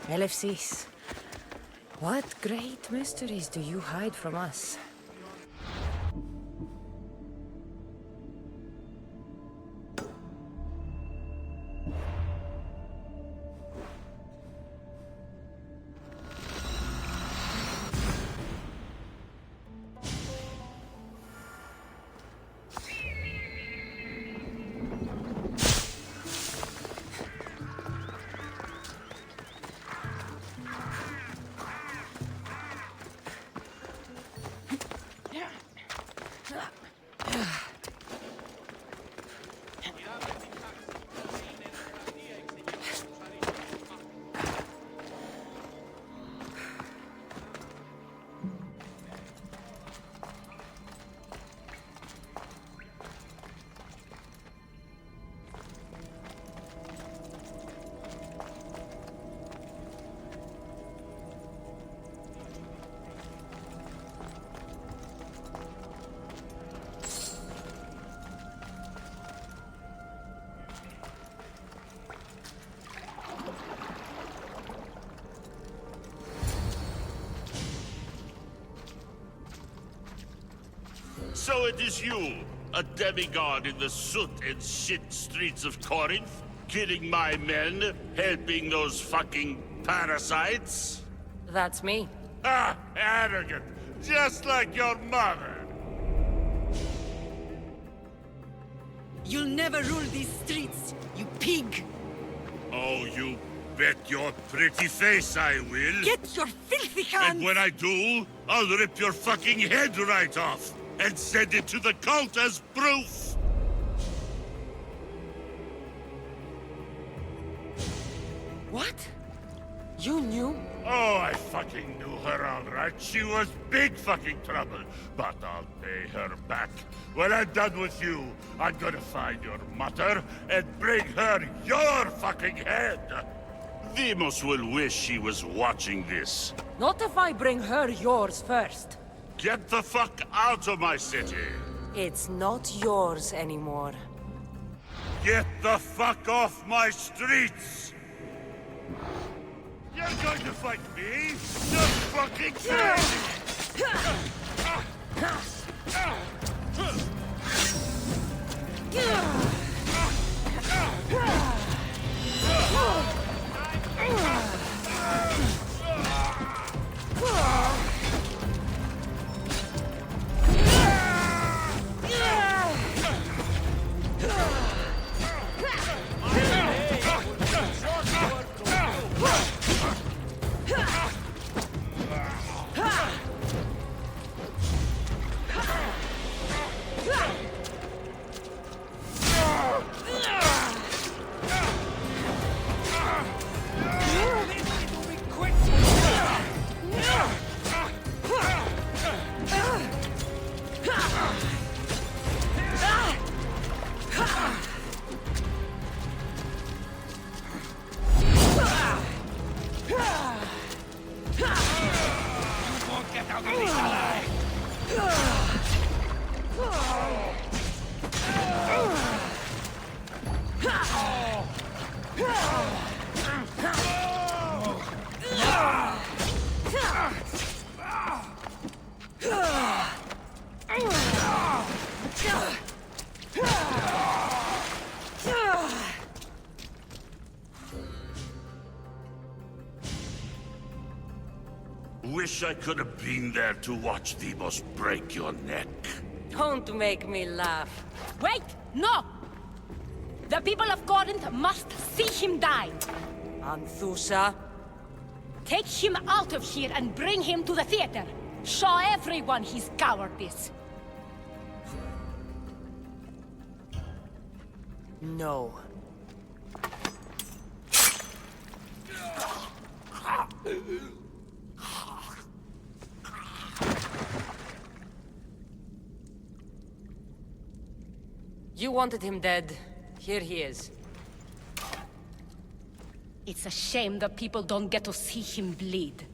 LFCs. What great mysteries do you hide from us? So it is you, a demigod in the soot and shit streets of Corinth, killing my men, helping those fucking parasites? That's me. Ah, arrogant, just like your mother. You'll never rule these streets, you pig! Oh, you bet your pretty face I will. Get your filthy hands! And when I do, I'll rip your fucking head right off and send it to the cult as proof. What? You knew? Oh, I fucking knew her all right. She was big fucking trouble. But I'll pay her back. When I'm done with you, I'm gonna find your mother and bring her your fucking head. Demos will wish she was watching this. Not if I bring her yours first. Get the fuck out of my city. It's not yours anymore. Get the fuck off my streets. You're going to fight me? Just fucking Wish I could have been there to watch Demos break your neck. Don't make me laugh. Wait! No! The people of Corinth must see him die. Anthusa? Take him out of here and bring him to the theater. Show everyone his cowardice. No. You wanted him dead. Here he is. It's a shame that people don't get to see him bleed.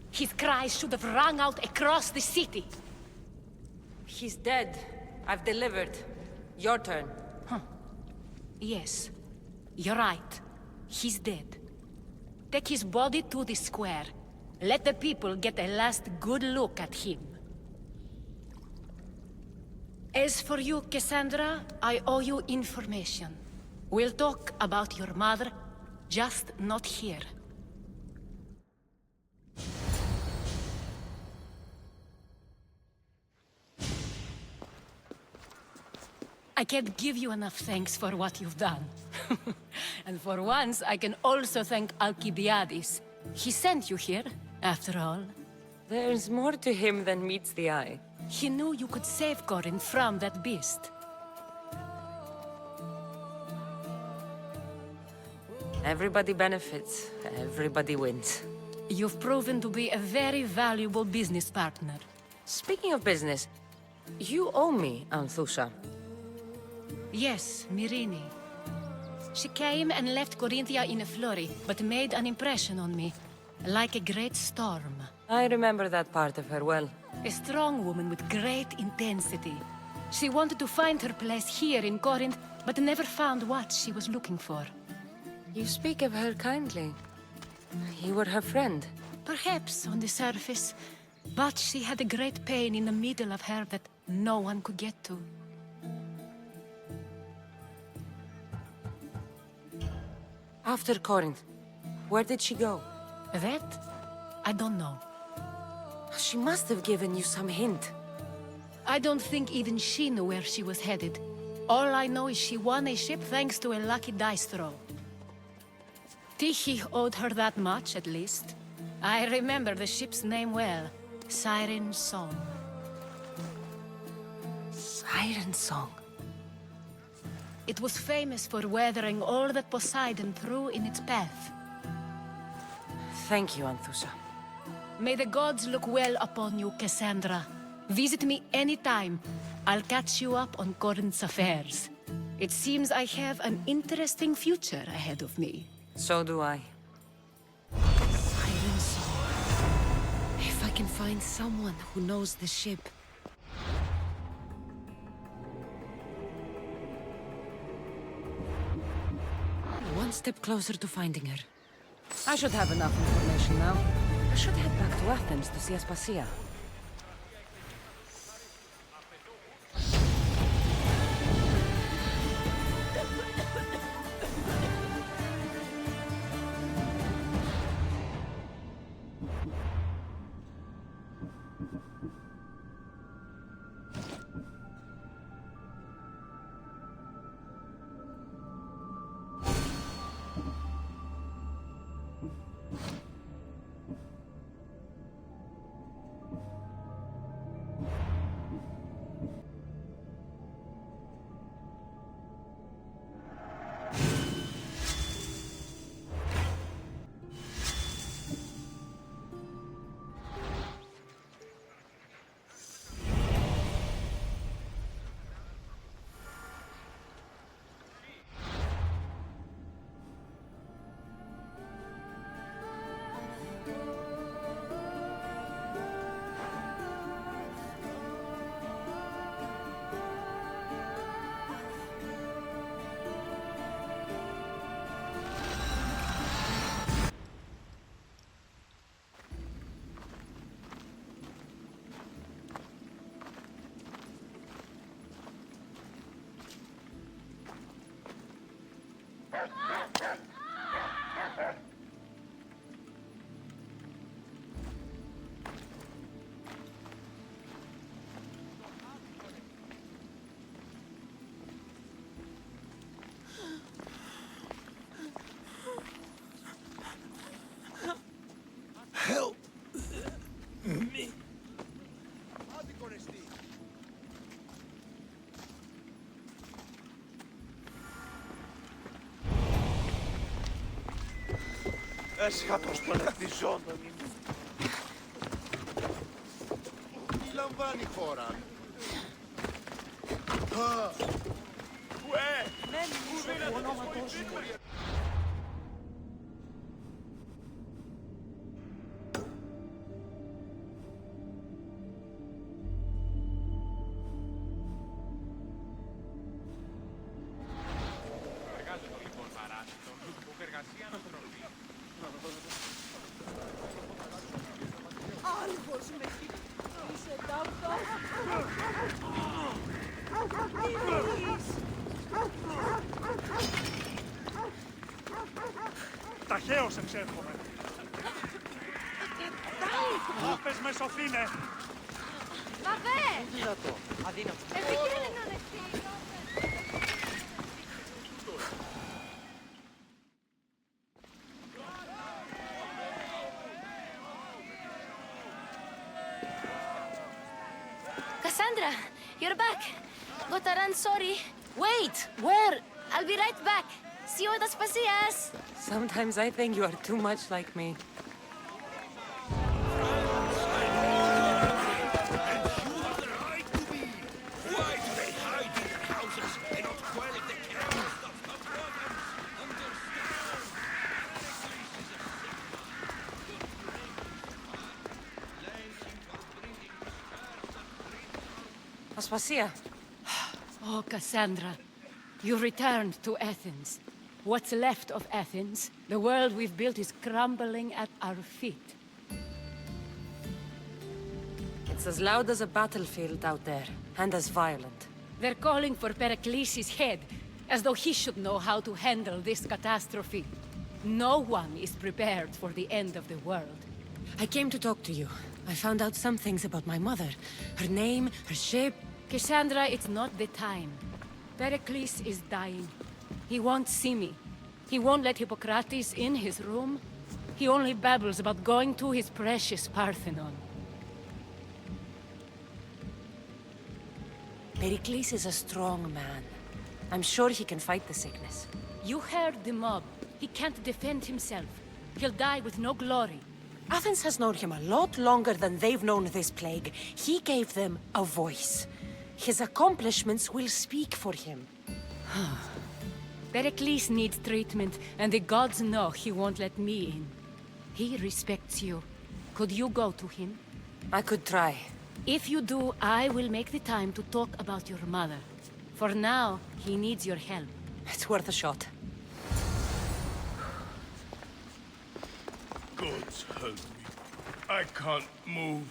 His cries should have rung out across the city. He's dead. I've delivered. Your turn. Yes, you're right. He's dead. Take his body to the square. Let the people get a last good look at him. As for you, Cassandra, I owe you information. We'll talk about your mother, just not here. I can't give you enough thanks for what you've done. And for once, I can also thank Alcibiades. He sent you here, after all. There's more to him than meets the eye. He knew you could save Corinth from that beast. Everybody benefits, everybody wins. You've proven to be a very valuable business partner. Speaking of business, you owe me, Anthusha. Yes, Myrine. She came and left Corinthia in a flurry, but made an impression on me. Like a great storm. I remember that part of her well. A strong woman with great intensity. She wanted to find her place here in Corinth, but never found what she was looking for. You speak of her kindly. You were her friend. Perhaps on the surface, but she had a great pain in the middle of her that no one could get to. After Corinth, where did she go? That? I don't know. She must have given you some hint. I don't think even she knew where she was headed. All I know is she won a ship thanks to a lucky dice throw. Tyche owed her that much, at least. I remember the ship's name well. Siren Song. Siren Song. It was famous for weathering all that Poseidon threw in its path. Thank you, Anthusha. May the gods look well upon you, Cassandra. Visit me anytime. I'll catch you up on Corinth's affairs. It seems I have an interesting future ahead of me. So do I. Siren Song. If I can find someone who knows the ship. One step closer to finding her. I should have enough information now. I should head back to Athens to see Aspasia. Help me. Έσχατος των ευτυζόντων είναι. Τι λαμβάνει χώρα. Ουε! Πού ονόματος σου. Εργάζεται λοιπόν παράσιτο, εργασία ανθρωπή. Αρχαίος εξέρχομαι. Πες με σωθήνε. Βαβέ! Δυνατό. Αδύνατο. Επικίνδυνο δεχτεί. Cassandra, you're back. Gotta run, sorry. Wait, where? I'll be right back. See you at Aspasias. Sometimes I think you are too much like me. Aspasia. Oh, Cassandra, you returned to Athens. What's left of Athens, the world we've built is crumbling at our feet. It's as loud as a battlefield out there, and as violent. They're calling for Pericles' head, as though he should know how to handle this catastrophe. No one is prepared for the end of the world. I came to talk to you. I found out some things about my mother. Her name, her ship. Cassandra, it's not the time. Pericles is dying. He won't see me. He won't let Hippocrates in his room. He only babbles about going to his precious Parthenon. Pericles is a strong man. I'm sure he can fight the sickness. You heard the mob. He can't defend himself. He'll die with no glory. Athens has known him a lot longer than they've known this plague. He gave them a voice. His accomplishments will speak for him. Pericles needs treatment, and the gods know he won't let me in. He respects you. Could you go to him? I could try. If you do, I will make the time to talk about your mother. For now, he needs your help. It's worth a shot. Gods help me. I can't move.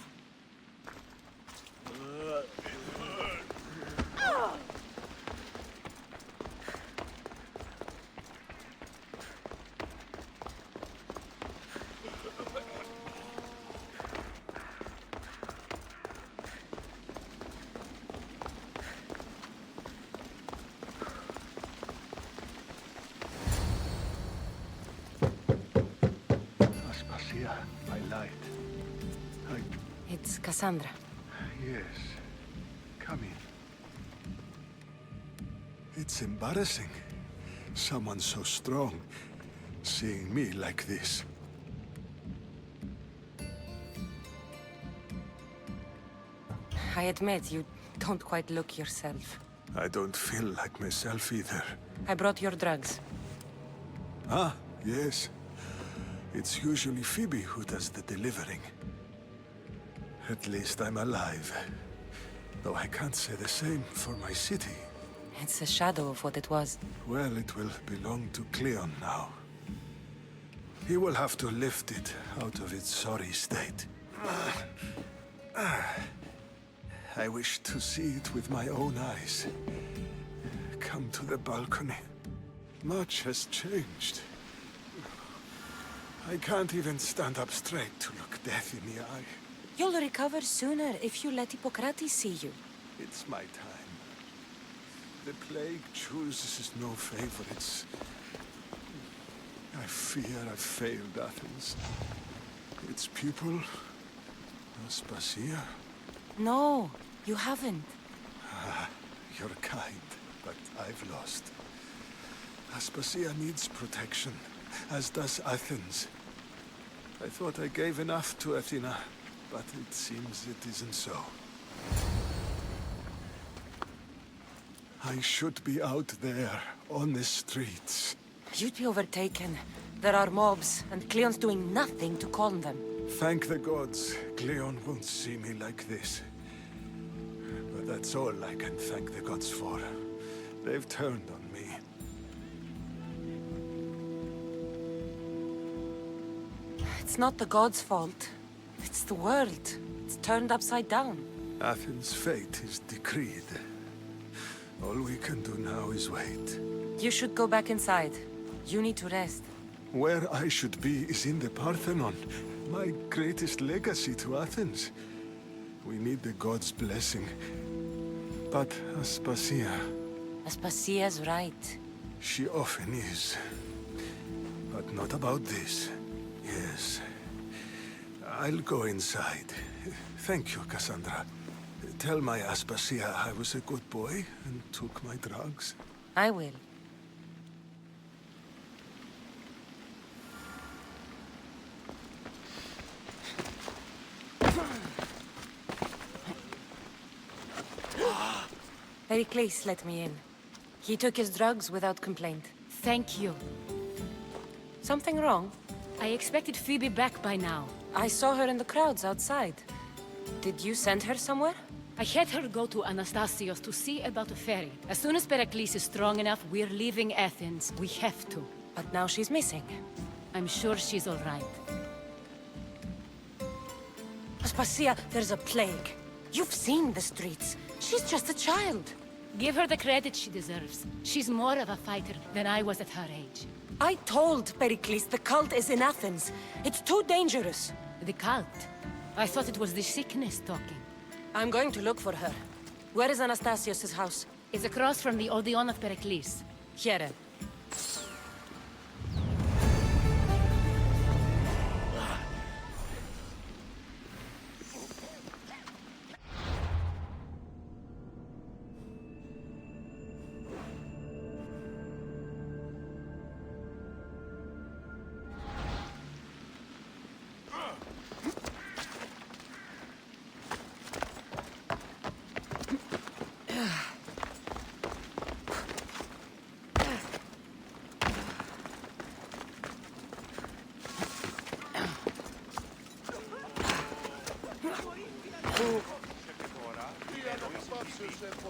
Aspasia, my light. It's Cassandra. Yes. Come in. It's embarrassing. Someone so strong seeing me like this. I admit, you don't quite look yourself. I don't feel like myself either. I brought your drugs. Ah, yes. It's usually Phoebe who does the delivering. At least I'm alive. Though I can't say the same for my city. It's a shadow of what it was. Well, it will belong to Cleon now. He will have to lift it out of its sorry state. I wish to see it with my own eyes. Come to the balcony. Much has changed. I can't even stand up straight to look death in the eye. You'll recover sooner if you let Hippocrates see you. It's my time. The plague chooses no favorites. I fear I've failed Athens. Its people, Aspasia. No, you haven't. You're kind, but I've lost. Aspasia needs protection, as does Athens. I thought I gave enough to Athena, but it seems it isn't so. I should be out there, on the streets. You'd be overtaken. There are mobs, and Cleon's doing nothing to calm them. Thank the gods, Cleon won't see me like this. But that's all I can thank the gods for. They've turned on me. It's not the gods' fault. It's the world. It's turned upside down. Athens' fate is decreed. All we can do now is wait. You should go back inside. You need to rest. Where I should be is in the Parthenon, my greatest legacy to Athens. We need the gods' blessing. But Aspasia... Aspasia's right. She often is. But not about this. Yes. I'll go inside. Thank you, Cassandra. Tell my Aspasia I was a good boy and took my drugs. I will. Pericles let me in. He took his drugs without complaint. Thank you. Something wrong? I expected Phoebe back by now. I saw her in the crowds outside. Did you send her somewhere? I had her go to Anastasios to see about a ferry. As soon as Pericles is strong enough, we're leaving Athens. We have to. But now she's missing. I'm sure she's all right. Aspasia, there's a plague. You've seen the streets. She's just a child. Give her the credit she deserves. She's more of a fighter than I was at her age. I told Pericles the cult is in Athens. It's too dangerous. The cult? I thought it was the sickness talking. I'm going to look for her. Where is Anastasios' house? It's across from the Odeon of Pericles. Here.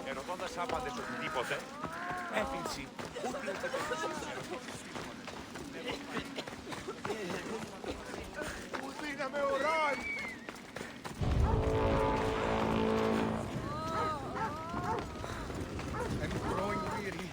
Ερωτώντας άπαντες οτιδήποτε, έφυνση, ούτε δίναμε οράν! I'm growing weary.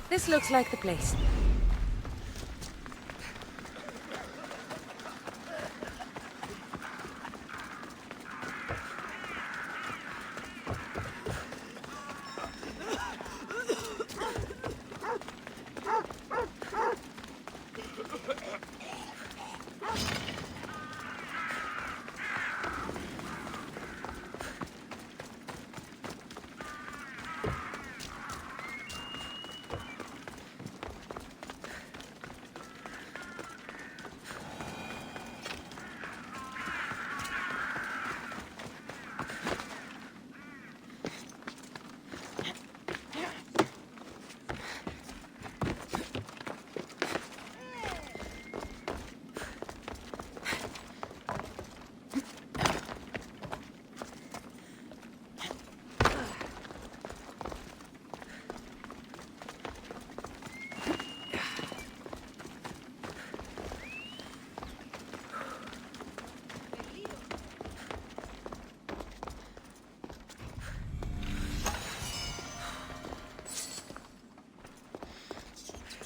This looks like the place.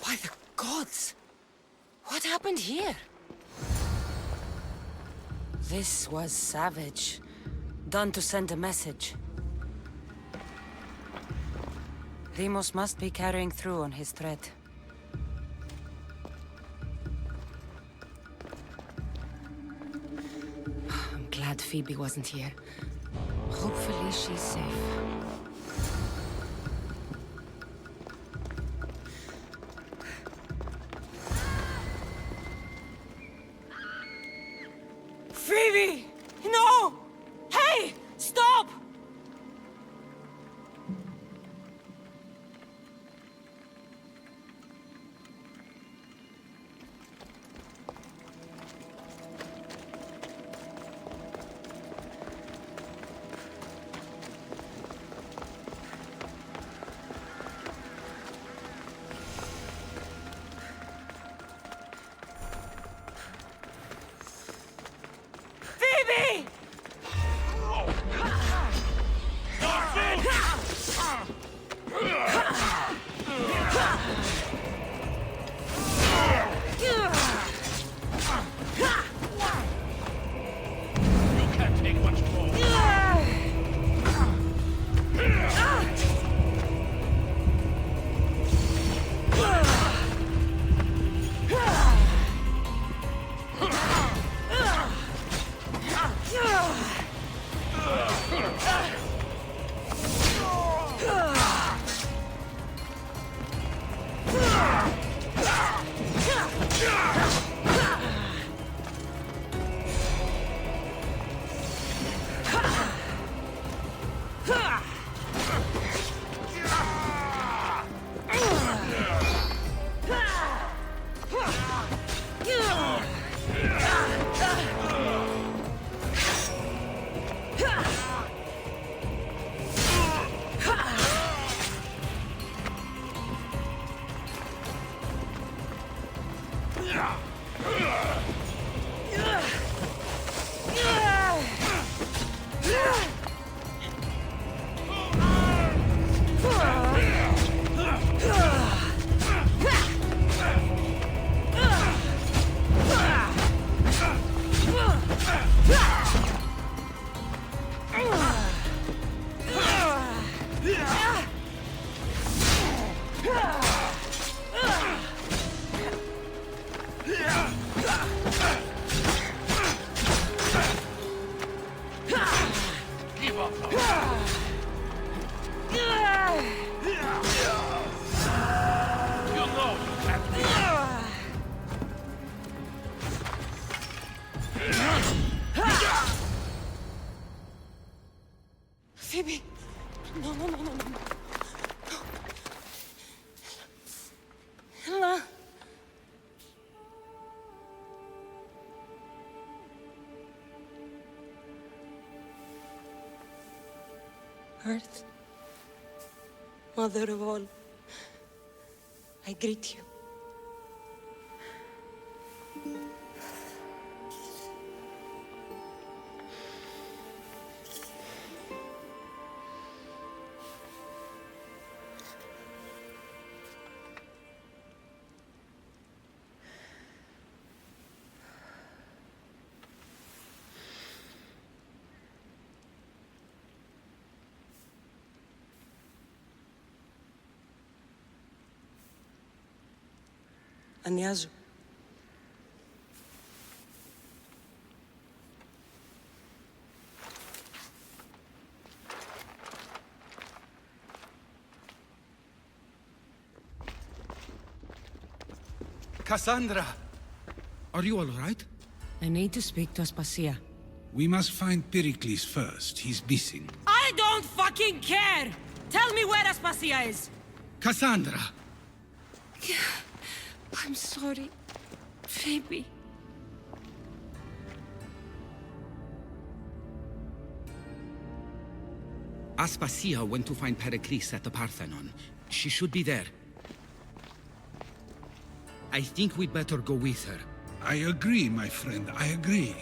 By the gods! What happened here? This was savage. Done to send a message. Deimos must be carrying through on his threat. I'm glad Phoebe wasn't here. Hopefully she's safe. Phoebe! No! Hey! Stop! Phoebe! No, no, no, no, no. Ella. Earth, Mother of all, I greet you. Ανιάζω. Cassandra! Are you all right? I need to speak to Aspasia. We must find Pericles first. He's missing. I don't fucking care! Tell me where Aspasia is! Cassandra! I'm sorry, Phoebe. Aspasia went to find Pericles at the Parthenon. She should be there. I think we'd better go with her. I agree, my friend. I agree.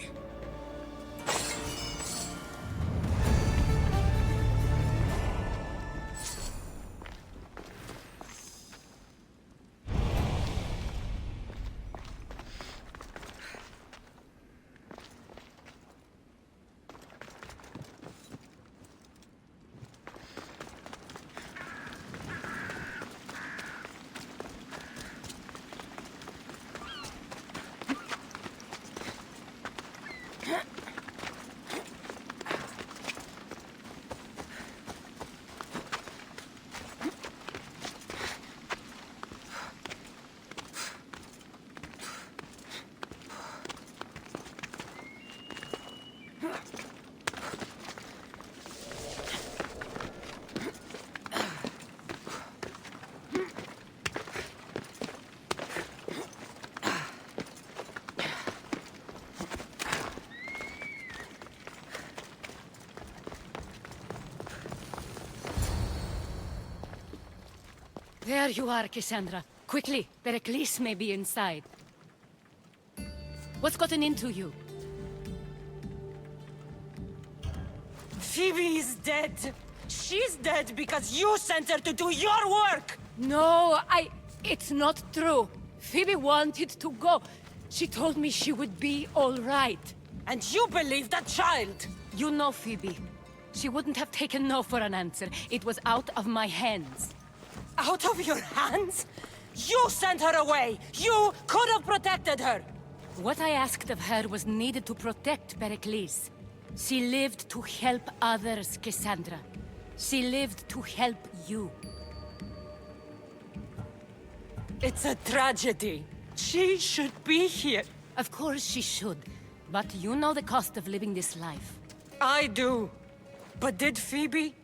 There you are, Cassandra. Quickly, Pericles may be inside. What's gotten into you? Phoebe is dead. She's dead because you sent her to do your work! No, it's not true. Phoebe wanted to go. She told me she would be all right. And you believe that child! You know Phoebe. She wouldn't have taken no for an answer. It was out of my hands. Out of your hands? You sent her away! You could have protected her! What I asked of her was needed to protect Pericles. She lived to help others, Cassandra. She lived to help you. It's a tragedy. She should be here. Of course she should. But you know the cost of living this life. I do. But did Phoebe?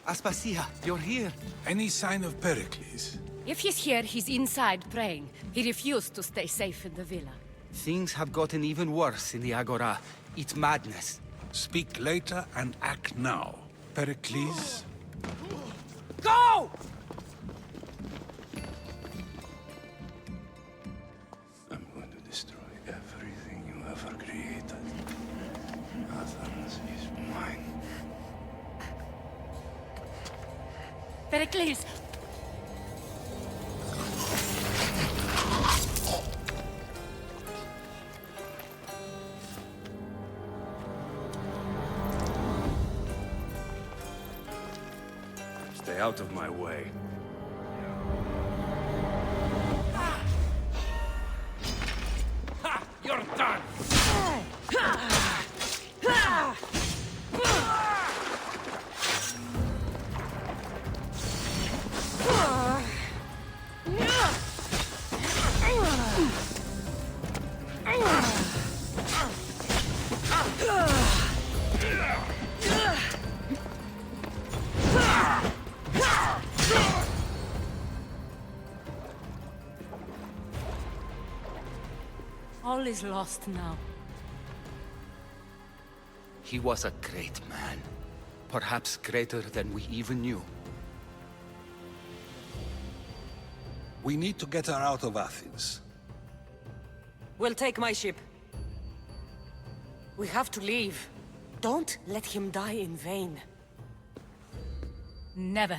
Aspasia, you're here. Any sign of Pericles? If he's here, he's inside praying. He refused to stay safe in the villa. Things have gotten even worse in the Agora. It's madness. Speak later and act now. Pericles? Go! I'm going to destroy everything you ever created. Athens is mine. Pericles! Stay out of my way. You're done! All is lost now. He was a great man. Perhaps greater than we even knew. We need to get her out of Athens. We'll take my ship. We have to leave. Don't let him die in vain. Never.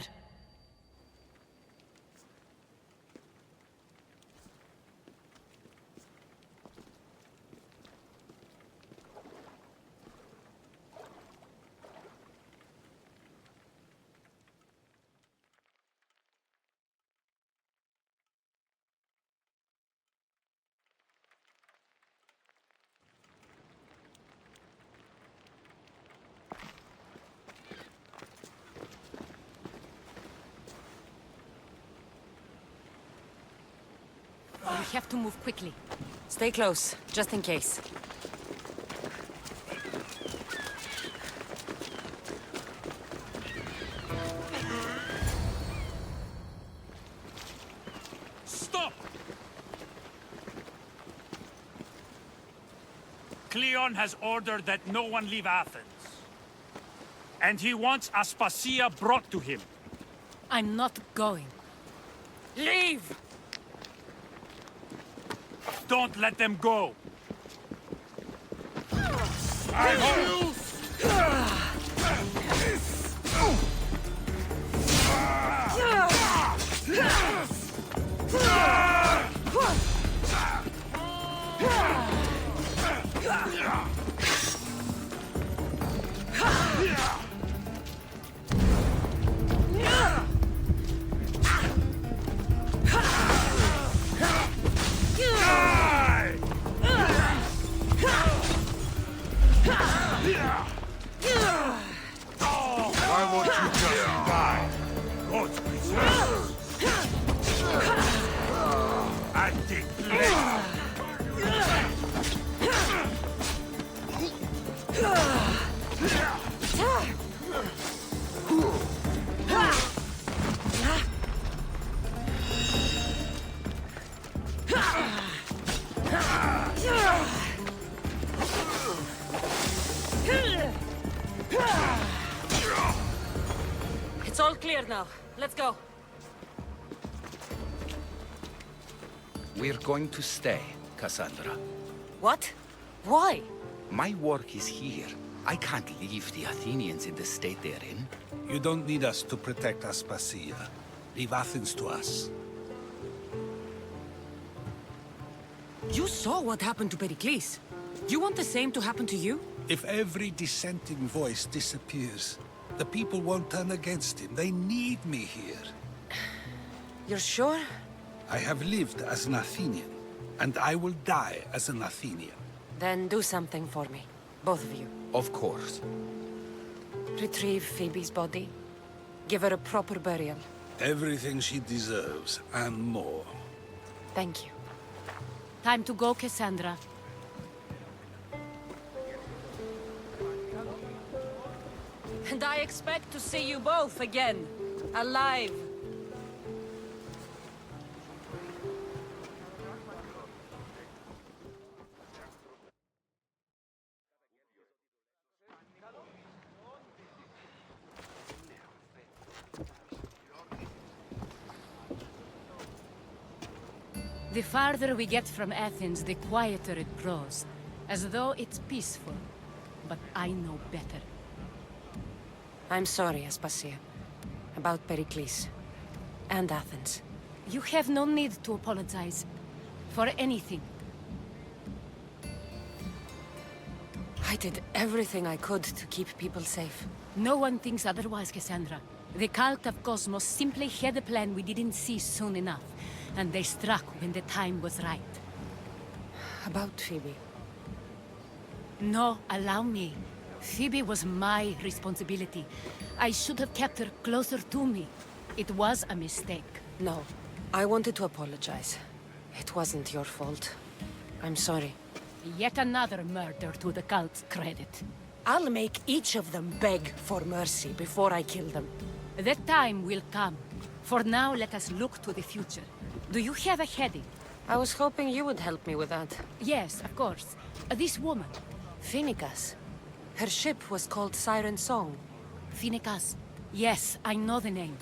We have to move quickly. Stay close, just in case. Stop! Cleon has ordered that no one leave Athens. And he wants Aspasia brought to him. I'm not going. Leave! Don't let them go! Why won't you just die? God's preserve! I declare! It's all clear now. Let's go. We're going to stay, Cassandra. What? Why? My work is here. I can't leave the Athenians in the state they're in. You don't need us to protect Aspasia. Leave Athens to us. You saw what happened to Pericles. You want the same to happen to you? If every dissenting voice disappears, the people won't turn against him. They need me here. You're sure? I have lived as an Athenian, and I will die as an Athenian. Then do something for me. Both of you. Of course. Retrieve Phoebe's body. Give her a proper burial. Everything she deserves, and more. Thank you. Time to go, Cassandra. And I expect to see you both again, alive. The farther we get from Athens, the quieter it grows. As though it's peaceful. But I know better. I'm sorry, Aspasia. About Pericles. And Athens. You have no need to apologize. For anything. I did everything I could to keep people safe. No one thinks otherwise, Cassandra. The cult of Cosmos simply had a plan we didn't see soon enough. And they struck when the time was right. About Phoebe. No, allow me. Phoebe was my responsibility. I should have kept her closer to me. It was a mistake. No, I wanted to apologize. It wasn't your fault. I'm sorry. Yet another murder to the cult's credit. I'll make each of them beg for mercy before I kill them. That time will come. For now, let us look to the future. Do you have a heading? I was hoping you would help me with that. Yes, of course. This woman. Phoenicas. Her ship was called Siren Song. Phoenicas. Yes, I know the name.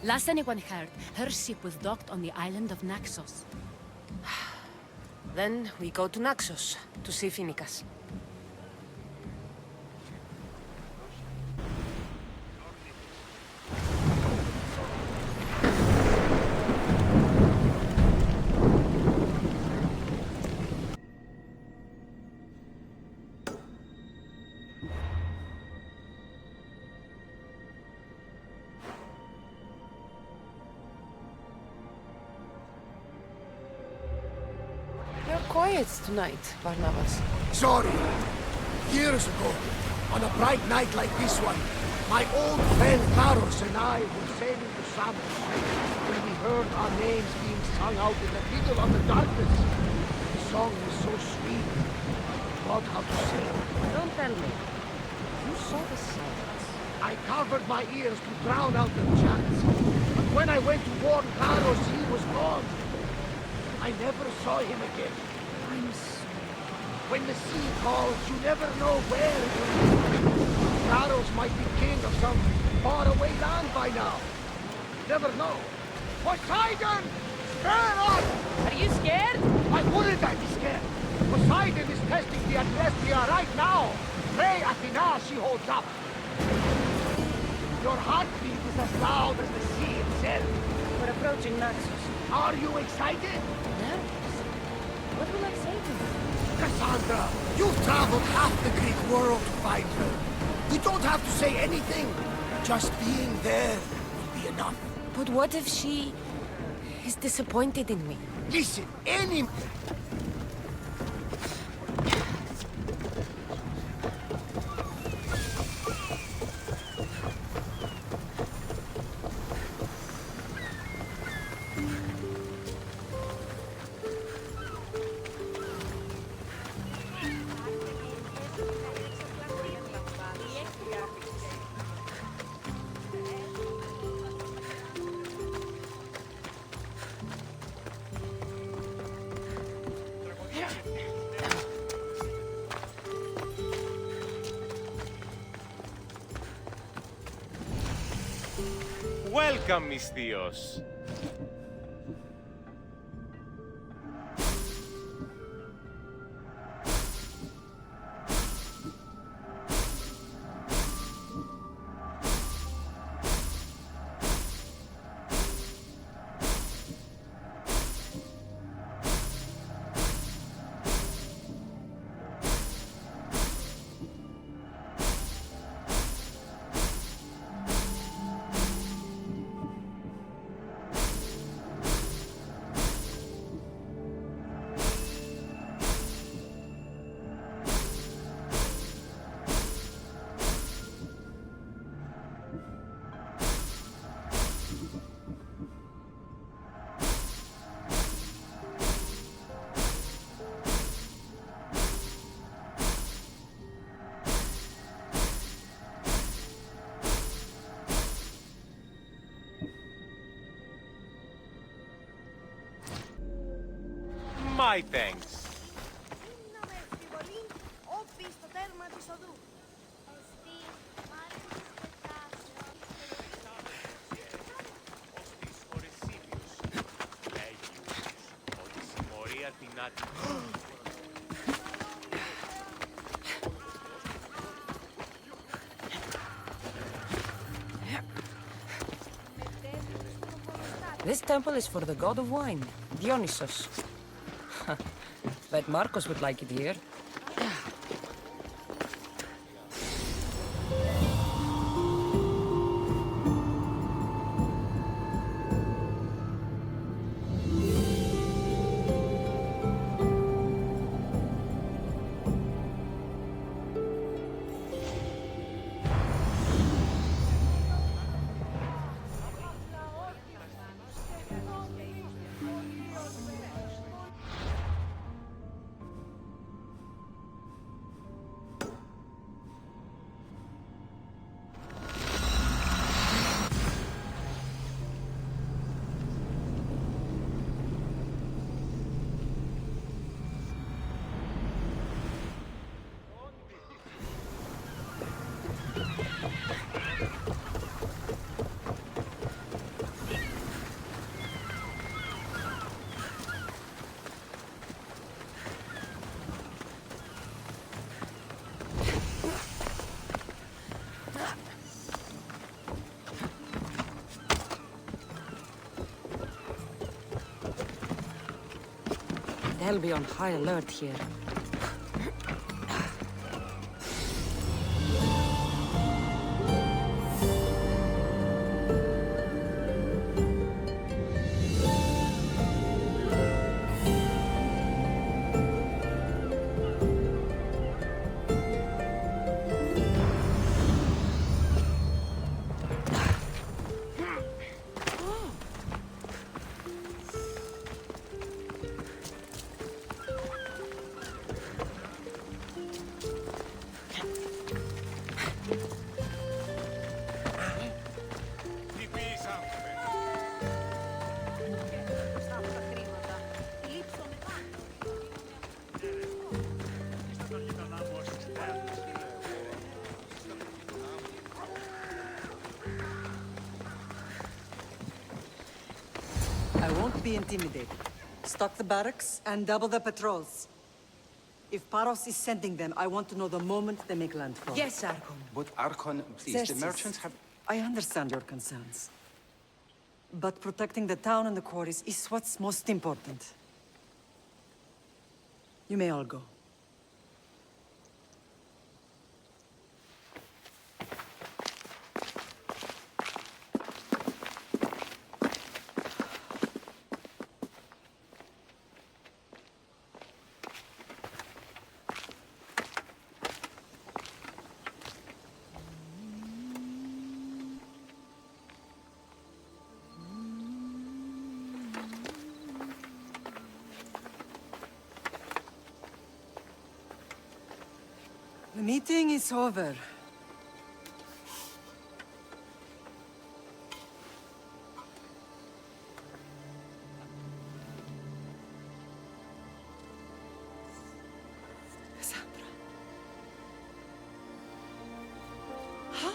Last anyone heard, her ship was docked on the island of Naxos. Then we go to Naxos to see Phoenicas. Quiet tonight, Barnabas. Sorry. Years ago, on a bright night like this one, my old friend Laros and I were sailing to Samos when we heard our names being sung out in the middle of the darkness. The song was so sweet. I forgot how to sing. Don't tell me. You saw the silence. I covered my ears to drown out the chants. But when I went to warn Laros, he was gone. I never saw him again. I'm sorry. When the sea calls, you never know where it will be. Laros might be king of some faraway land by now. Never know. Poseidon! Stir up! Are you scared? Why wouldn't I be scared? Poseidon is testing the Adrestia right now. Pray Athena she holds up. Your heartbeat is as loud as the sea itself. We're approaching Naxos. Are you excited? Nervous? What will I say to you? Cassandra, you've traveled half the Greek world to find her. You don't have to say anything. Just being there will be enough. But what if she is disappointed in me? Listen, any... Welcome, mis tíos. My thanks. This temple is for the god of wine, Dionysus. Bet Marcos would like it here. They'll be on high alert here. I won't be intimidated. Stock the barracks and double the patrols. If Paros is sending them, I want to know the moment they make landfall. Yes, Archon. But Archon, please, Xerxes, the merchants have... I understand your concerns. But protecting the town and the quarries is what's most important. You may all go. The meeting is over. Cassandra. How?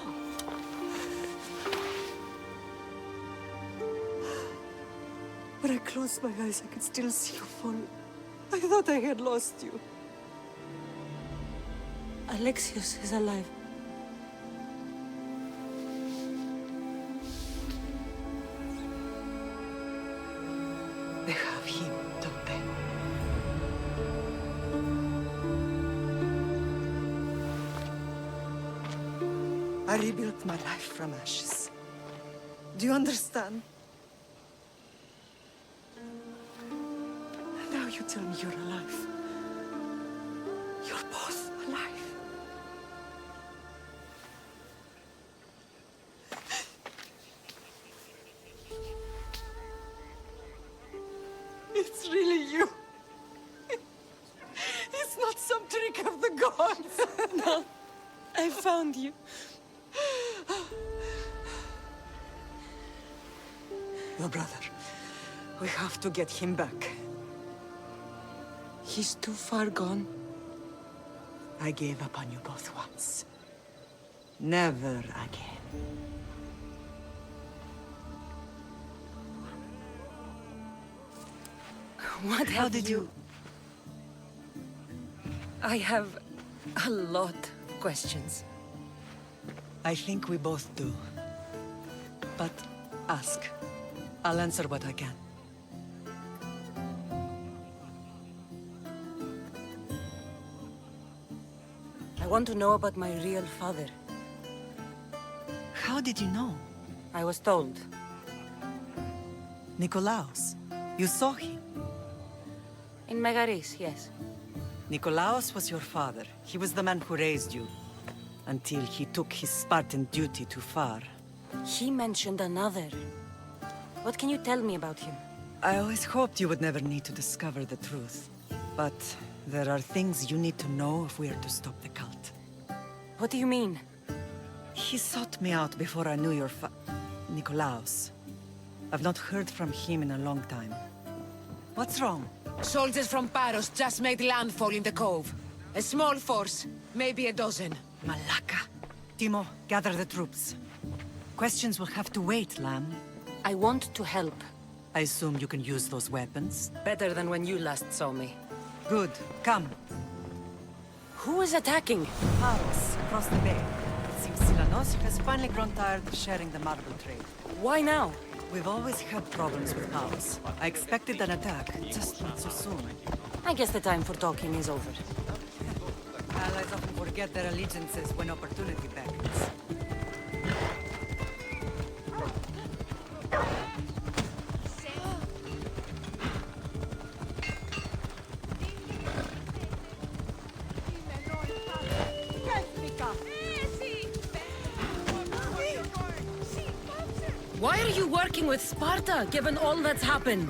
When I closed my eyes, I could still see you fall. I thought I had lost you. Alexios is alive. They have him, don't they? I rebuilt my life from ashes. Do you understand? Now you tell me you're alive. You're both alive. It's really you. It's not some trick of the gods. No, I found you. Your brother. We have to get him back. He's too far gone. I gave up on you both once. Never again. What How did you... I have a lot of questions. I think we both do. But ask. I'll answer what I can. I want to know about my real father. How did you know? I was told. Nikolaos. You saw him. In Megaris, yes. Nikolaos was your father. He was the man who raised you. Until he took his Spartan duty too far. He mentioned another. What can you tell me about him? I always hoped you would never need to discover the truth. But there are things you need to know if we are to stop the cult. What do you mean? He sought me out before I knew your Nikolaos. I've not heard from him in a long time. What's wrong? Soldiers from Paros just made landfall in the cove. A small force, maybe a dozen. Malaka. Timo, gather the troops. Questions will have to wait, Lamb. I want to help. I assume you can use those weapons? Better than when you last saw me. Good. Come. Who is attacking? Paros, across the bay. It seems Silanos has finally grown tired of sharing the marble trade. Why now? We've always had problems with Paros. I expected an attack, just not so soon. I guess the time for talking is over. Allies often forget their allegiances when opportunity beckons. Why are you working with Sparta, given all that's happened?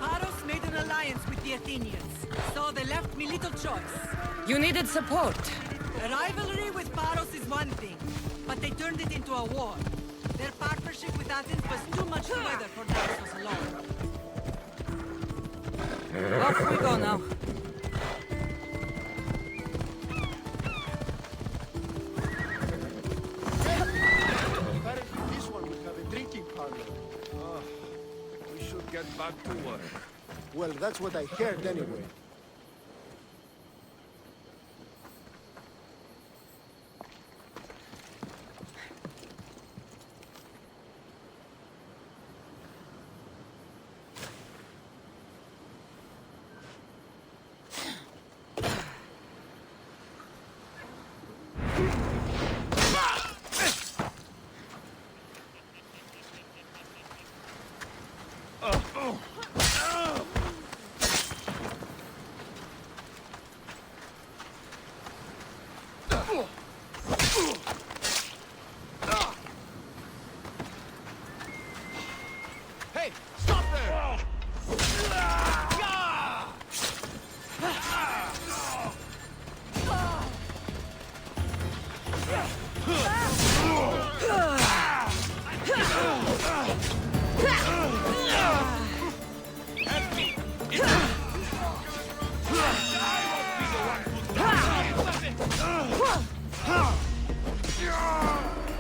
Paros made an alliance with the Athenians, so they left me little choice. You needed support. A rivalry with Paros is one thing, but they turned it into a war. Their partnership with Athens was too much to weather for Paros alone. Off we go now. This one will have a drinking parlor. We should get back to work. Well, that's what I heard anyway. Hey, stop there!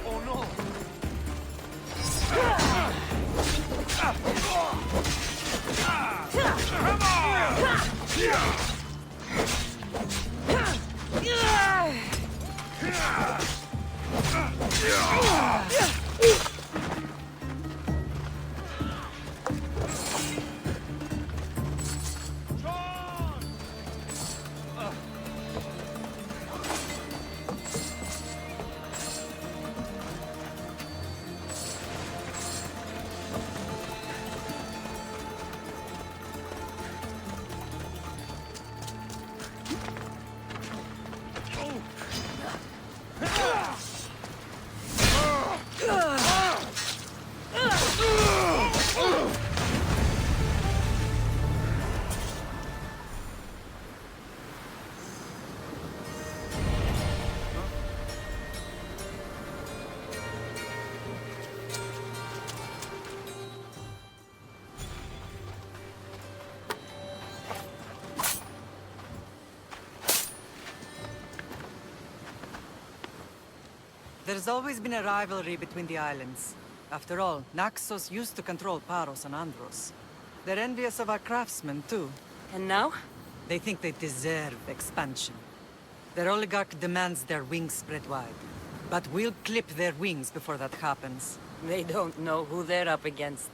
Oh no! There's always been a rivalry between the islands. After all, Naxos used to control Paros and Andros. They're envious of our craftsmen, too. And now? They think they deserve expansion. Their oligarch demands their wings spread wide. But we'll clip their wings before that happens. They don't know who they're up against.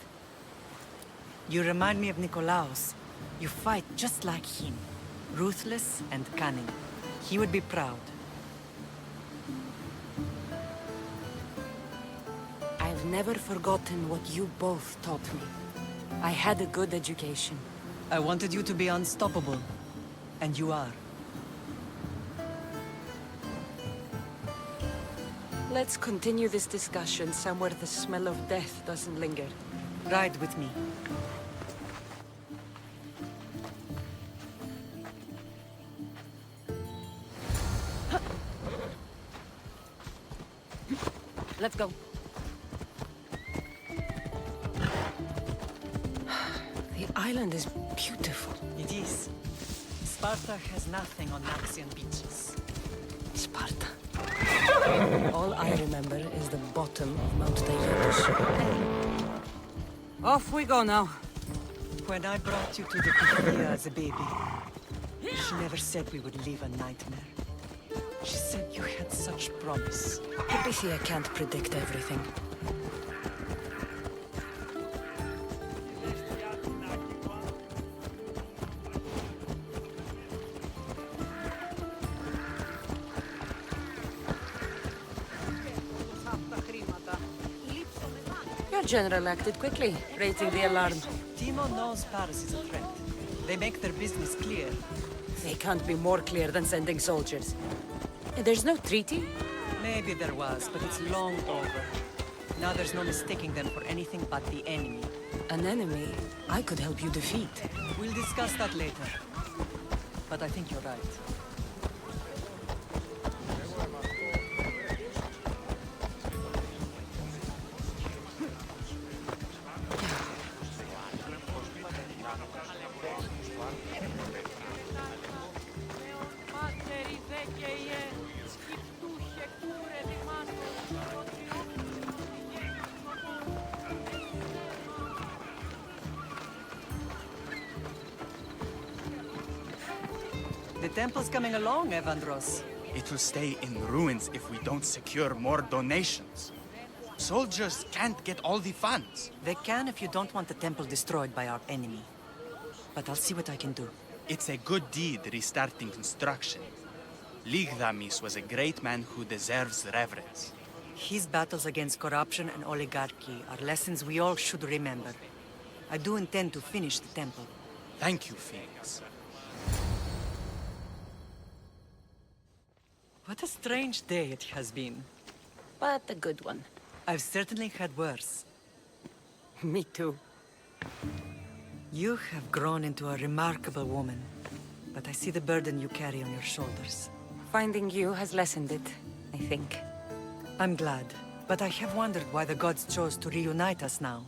You remind me of Nikolaos. You fight just like him. Ruthless and cunning. He would be proud. I've never forgotten what you both taught me. I had a good education. I wanted you to be unstoppable. And you are. Let's continue this discussion somewhere the smell of death doesn't linger. Ride with me. Let's go. The island is beautiful. It is. Sparta has nothing on Naxian beaches. Sparta. All I remember is the bottom of Mount Taygetus. Off we go now. When I brought you to the Pythia as a baby, she never said we would live a nightmare. She said you had such promise. Pythia can't predict everything. Your general acted quickly, raising the alarm. Timo knows Paris is a threat. They make their business clear. They can't be more clear than sending soldiers. There's no treaty? Maybe there was, but it's long over. Now there's no mistaking them for anything but the enemy. An enemy I could help you defeat. We'll discuss that later. But I think you're right. The temple's coming along, Evandros. It will stay in ruins if we don't secure more donations. Soldiers can't get all the funds. They can if you don't want the temple destroyed by our enemy. But I'll see what I can do. It's a good deed restarting construction. Ligdamis was a great man who deserves reverence. His battles against corruption and oligarchy are lessons we all should remember. I do intend to finish the temple. Thank you, Phoenix. What a strange day it has been. But a good one. I've certainly had worse. Me too. You have grown into a remarkable woman. But I see the burden you carry on your shoulders. Finding you has lessened it, I think. I'm glad. But I have wondered why the gods chose to reunite us now.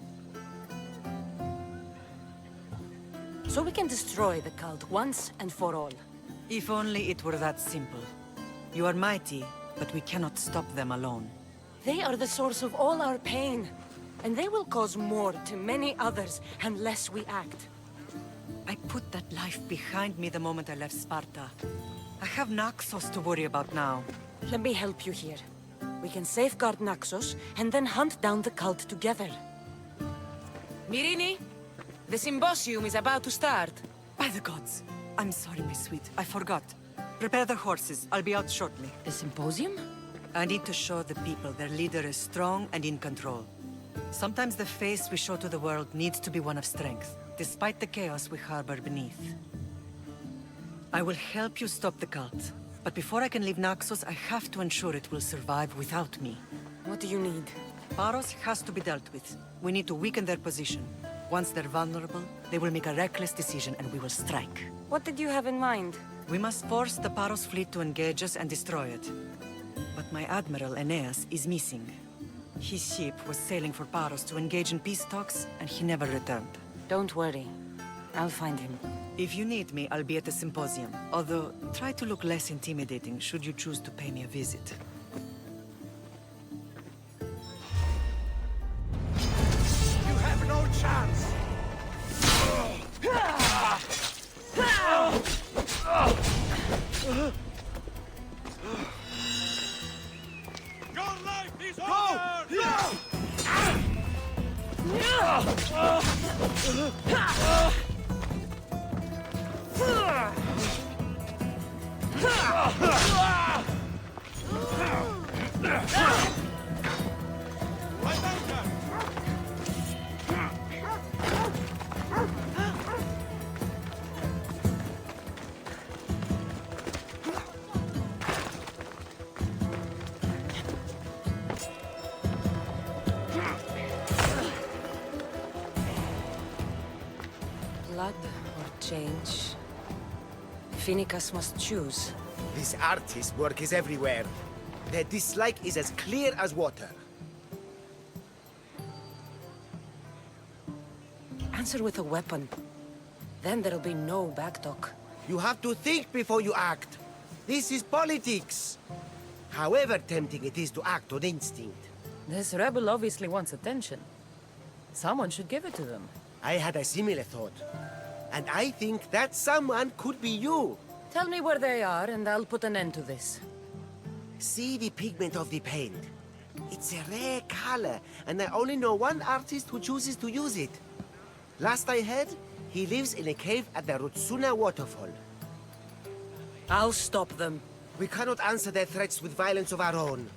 So we can destroy the cult once and for all. If only it were that simple. You are mighty, but we cannot stop them alone. They are the source of all our pain. And they will cause more to many others unless we act. I put that life behind me the moment I left Sparta. I have Naxos to worry about now. Let me help you here. We can safeguard Naxos and then hunt down the cult together. Myrrine, the symposium is about to start. By the gods! I'm sorry, my sweet. I forgot. Prepare the horses. I'll be out shortly. The symposium? I need to show the people their leader is strong and in control. Sometimes the face we show to the world needs to be one of strength, despite the chaos we harbor beneath. I will help you stop the cult. But before I can leave Naxos, I have to ensure it will survive without me. What do you need? Paros has to be dealt with. We need to weaken their position. Once they're vulnerable, they will make a reckless decision and we will strike. What did you have in mind? We must force the Paros fleet to engage us and destroy it. But my admiral, Aeneas, is missing. His ship was sailing for Paros to engage in peace talks, and he never returned. Don't worry. I'll find him. If you need me, I'll be at the symposium. Although, try to look less intimidating should you choose to pay me a visit. Blood or change? Phoenicus must choose. This artist's work is everywhere. Their dislike is as clear as water. Answer with a weapon. Then there'll be no backtalk. You have to think before you act. This is politics. However tempting it is to act on instinct. This rebel obviously wants attention. Someone should give it to them. I had a similar thought. And I think that someone could be you. Tell me where they are, and I'll put an end to this. See the pigment of the paint. It's a rare color, and I only know one artist who chooses to use it. Last I heard, he lives in a cave at the Rutsuna waterfall. I'll stop them. We cannot answer their threats with violence of our own.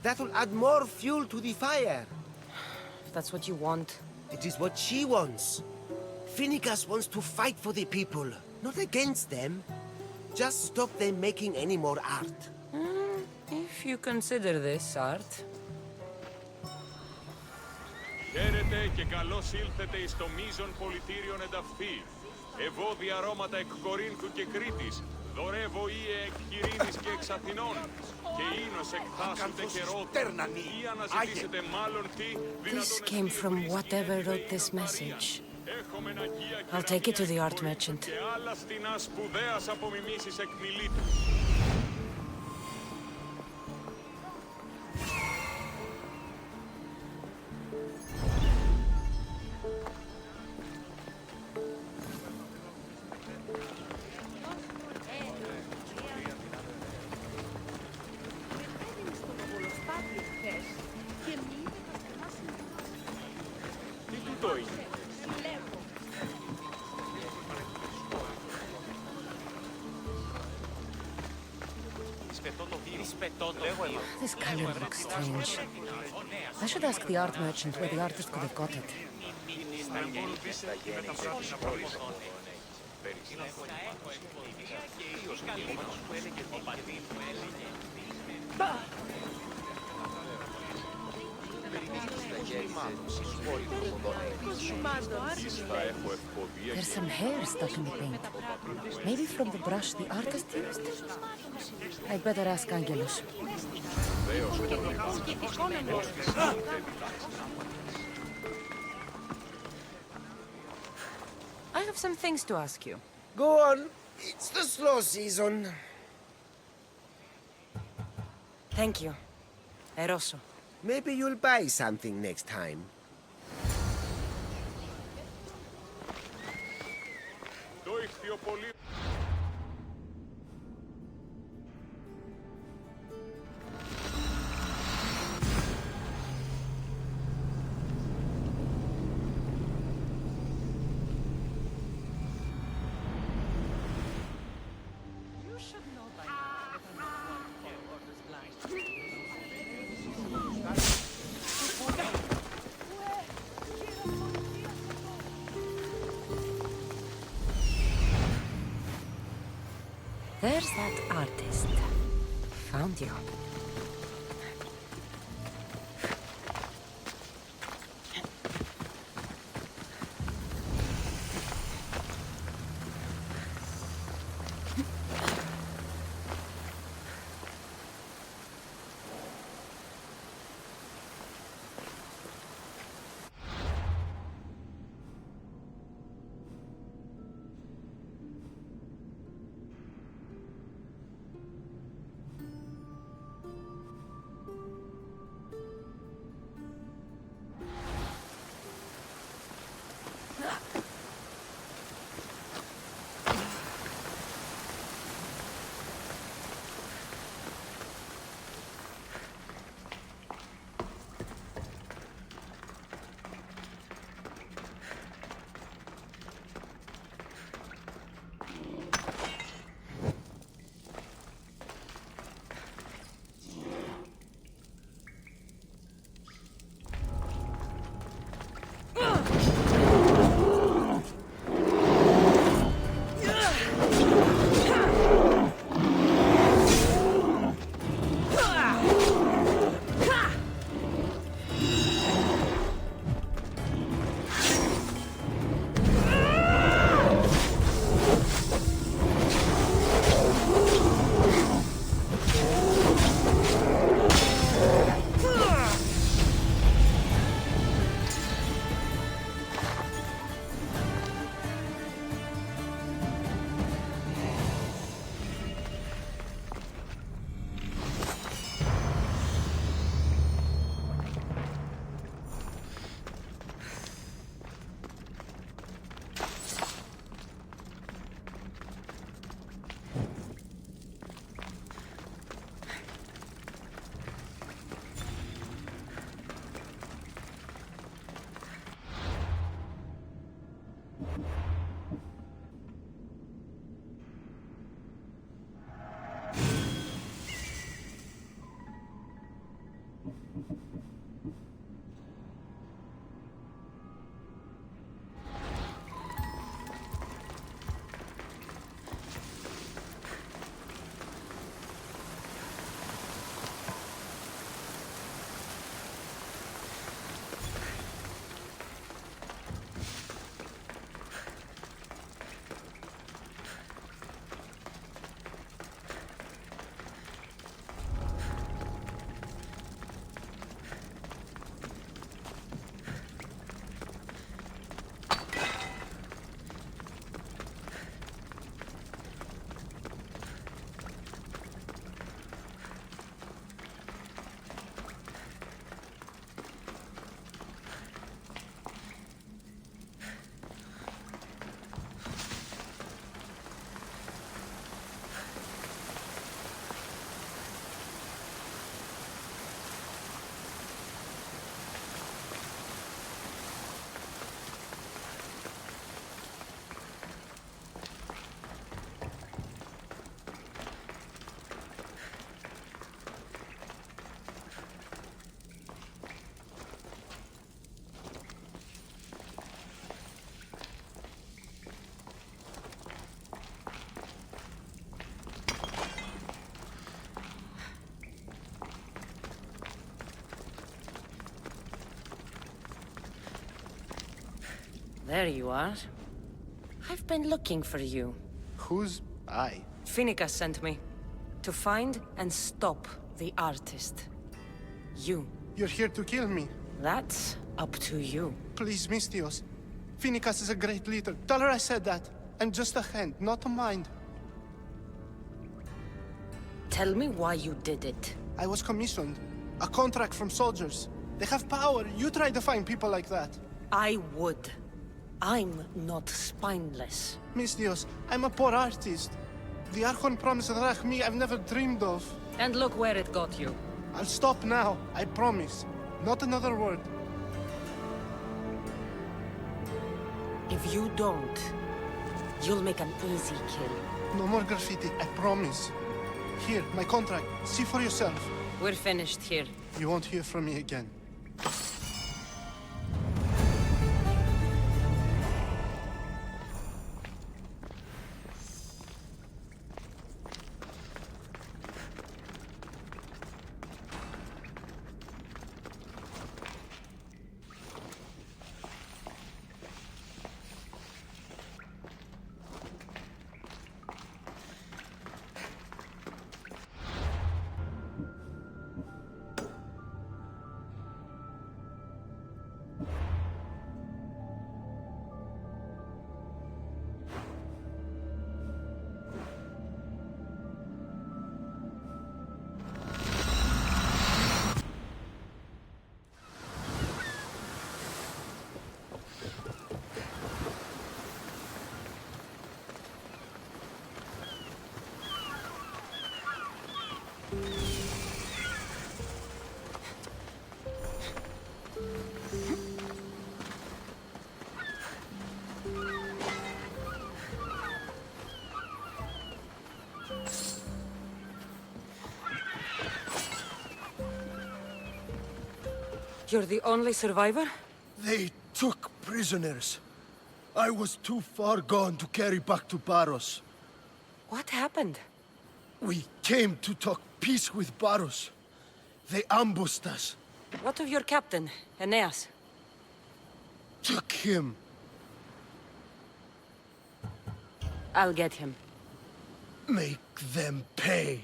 That will add more fuel to the fire. If that's what you want. It is what she wants. Phoenicus wants to fight for the people, not against them. Just stop them making any more art. If you consider this art. Χαίρετε και καλώς ήλθετε εις το μείζον πολιτήριον ενταφή. Ευώδη αρώματα εκ Κορίνθου και Κρήτης, δωρεύω ήε εκ Κυρίνης και εξ Αθηνών. Και ίνος εκ Θάσου και Ρόδου, ή αναζητήσετε μάλλον τι This came from whatever wrote this message. I'll take it to the art merchant. Και άλλα στινά σπουδαίας απομιμήσεις εκ Μιλήτου. Τι τούτο είναι? This color looks strange. I should ask the art merchant where the artist could have got it. There's some hair stuck in the paint. Maybe from the brush the artist used? I'd better ask Angelus. I have some things to ask you. Go on. It's the slow season. Thank you. Eroso. Maybe you'll buy something next time. Το ηχθιοπολείο. There's that artist. Found you. There you are. I've been looking for you. Who's I? Finicus sent me. To find and stop the artist. You. You're here to kill me. That's up to you. Please, Misthios. Finicus is a great leader. Tell her I said that. I'm just a hand, not a mind. Tell me why you did it. I was commissioned. A contract from soldiers. They have power. You try to find people like that. I would. I'm not spineless. Misthios, I'm a poor artist. The Archon promised Rachmi I've never dreamed of. And look where it got you. I'll stop now, I promise. Not another word. If you don't, you'll make an easy kill. No more graffiti, I promise. Here, my contract. See for yourself. We're finished here. You won't hear from me again. You're the only survivor? They took prisoners. I was too far gone to carry back to Paros. What happened? We came to talk peace with Paros. They ambushed us. What of your captain, Aeneas? Took him. I'll get him. Make them pay.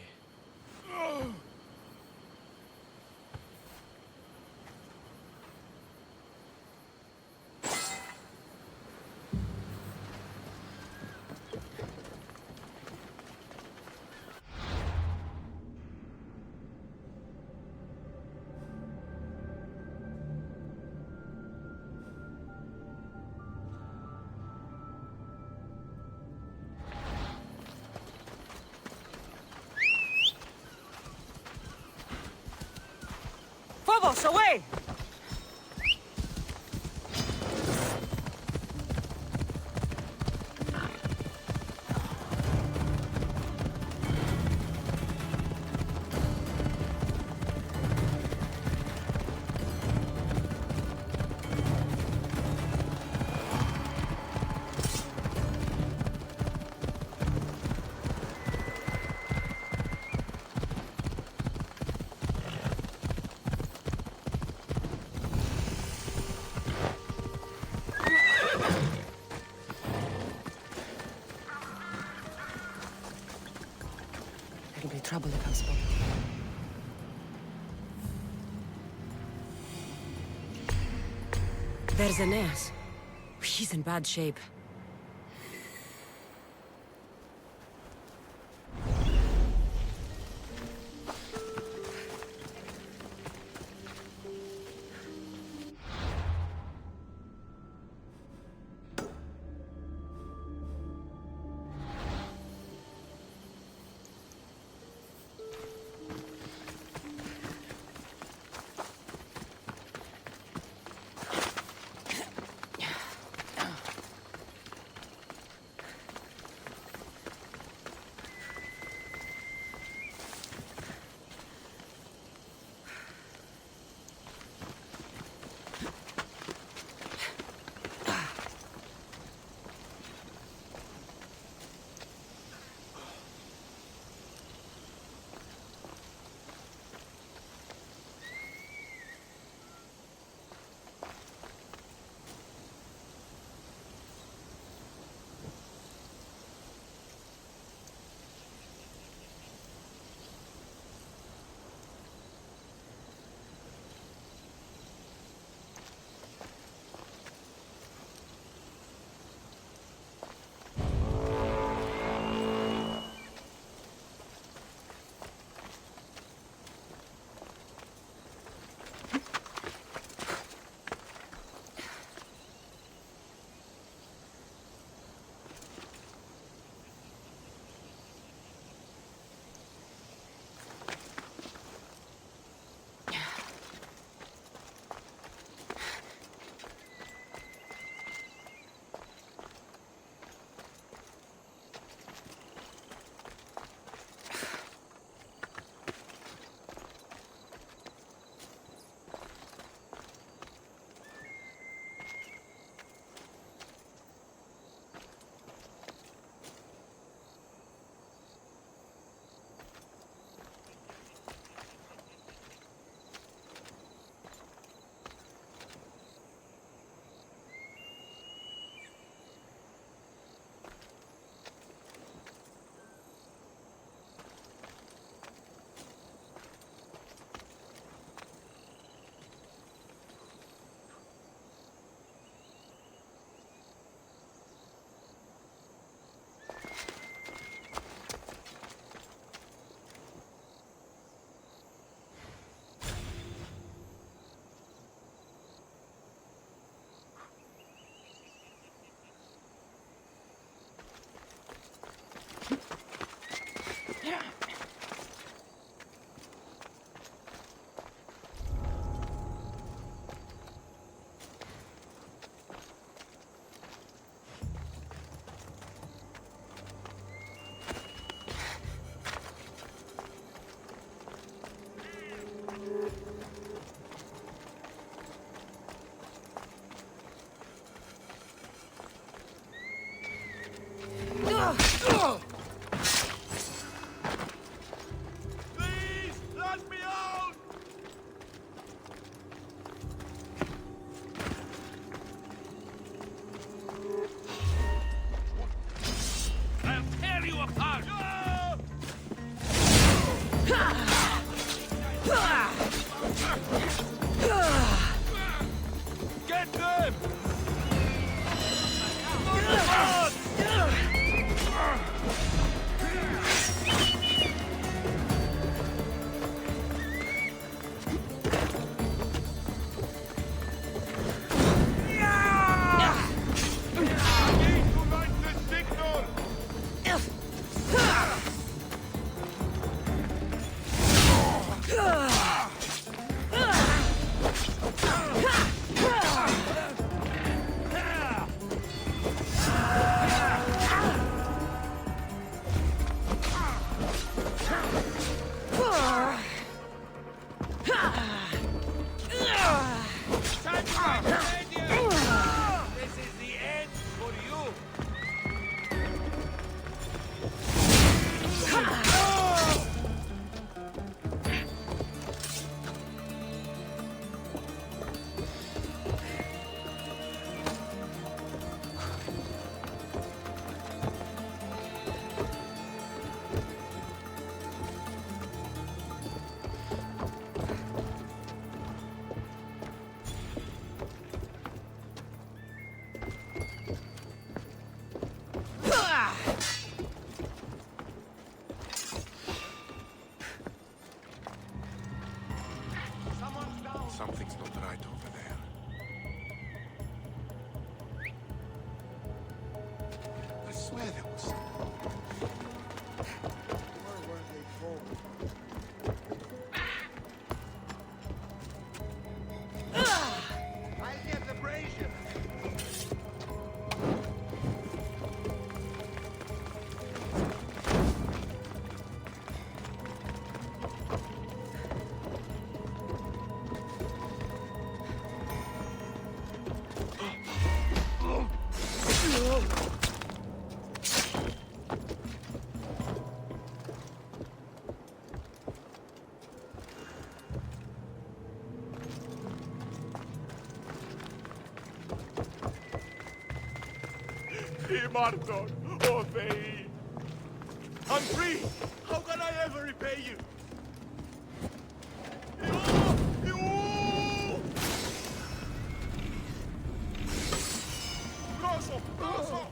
Phobos, away! There'll be trouble if I'm spotted. There's Aeneas. He's in bad shape. apart! Get them! Something's not right over there. I swear there was something. Where were they going? I'll get the brazier. Marton, oh Thei! I'm free! How can I ever repay you? Grosso! Grosso!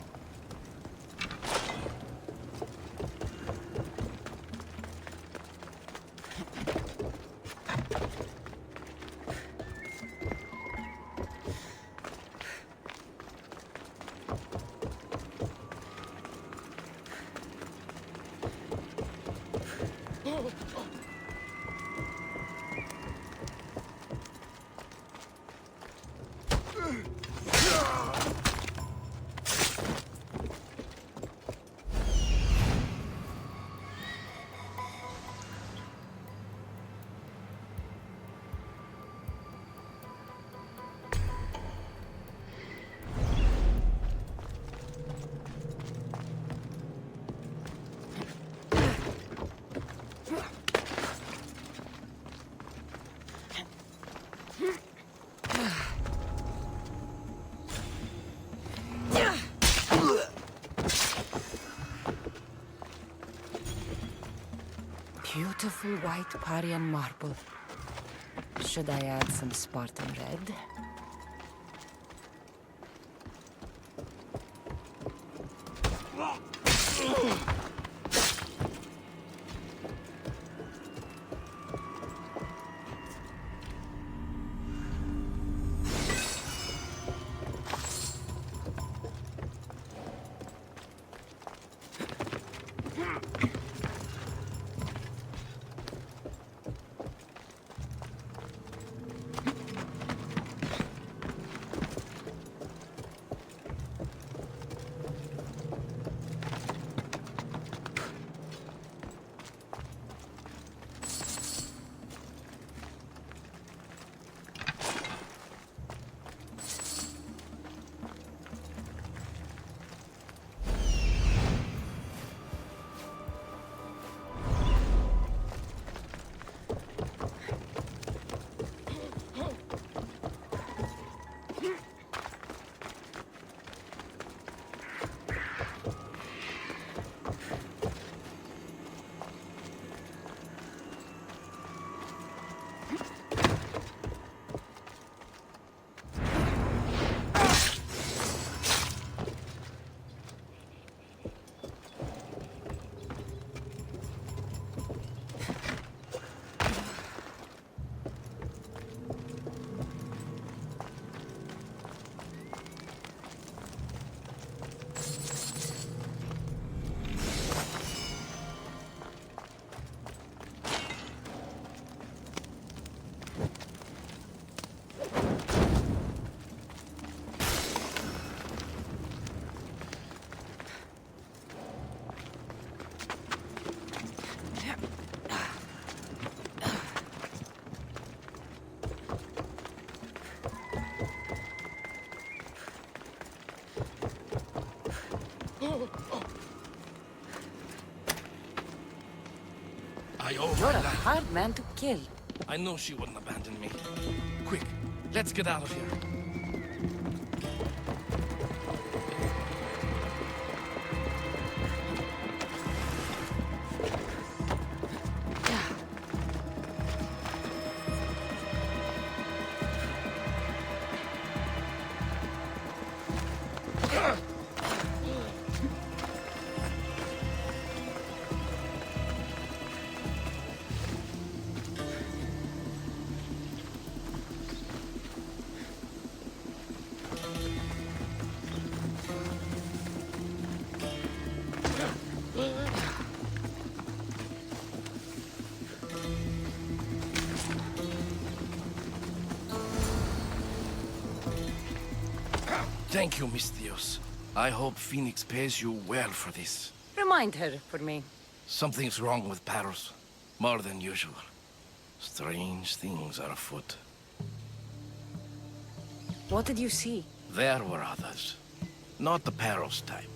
Beautiful white Parian marble. Should I add some Spartan red? I owe You're my a life. hard man to kill. I know she wouldn't abandon me. Quick, let's get out of here. Thank you, Miss Dios. I hope Phoenix pays you well for this. Remind her for me. Something's wrong with Paros. More than usual. Strange things are afoot. What did you see? There were others. Not the Paros type.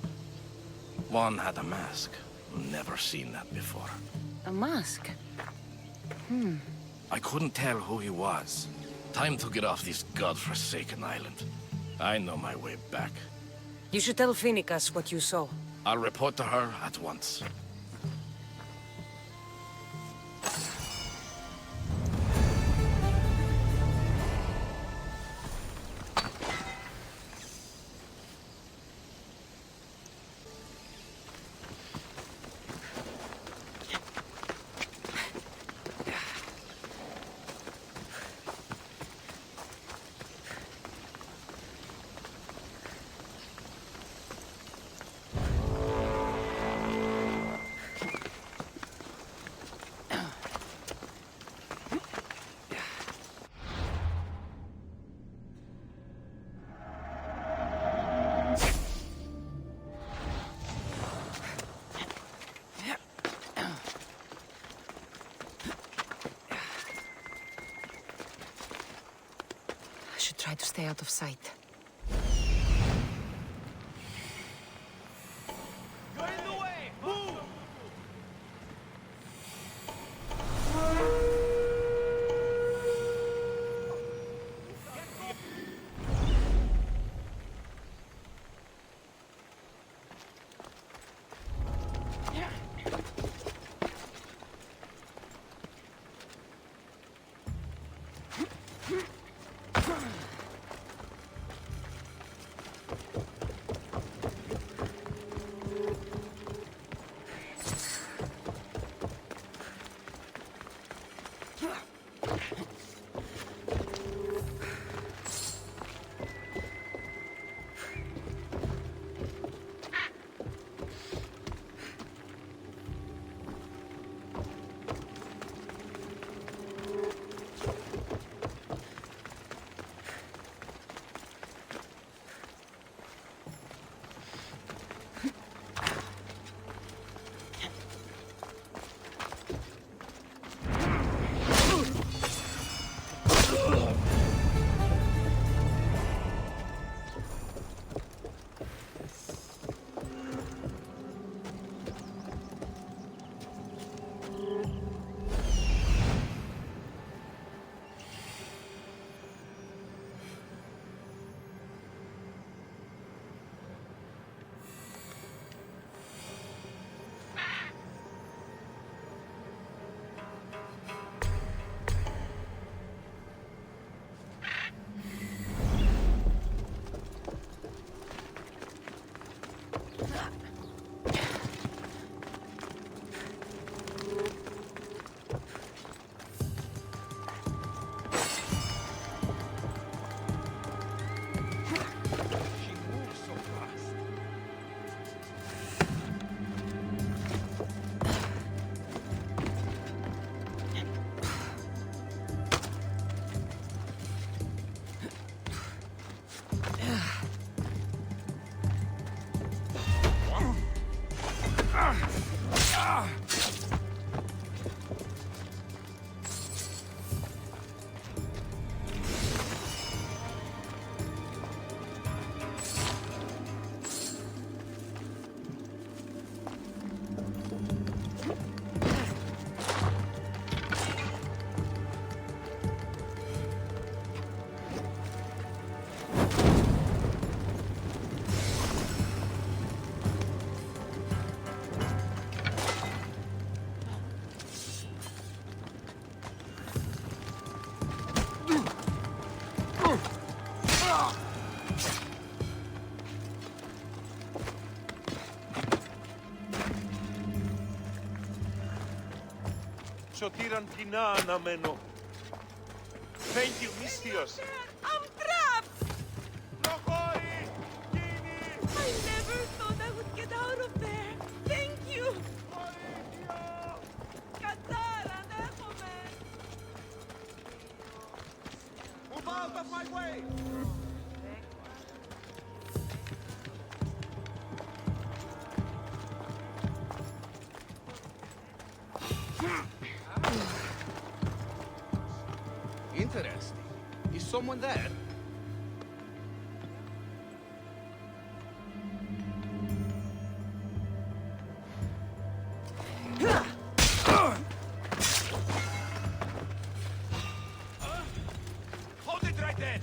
One had a mask. Never seen that before. A mask? I couldn't tell who he was. Time to get off this godforsaken island. I know my way back. You should tell Phoenix what you saw. I'll report to her at once. Try to stay out of sight. You're in the way! Move! σωτήραν κοινά αναμένω. Thank you, Misthios. I'm trapped! I never thought I would get out of there. Thank you! Κατάρα, δέχομαι! Move out of my way! Interesting. Is someone there? Hold it right there!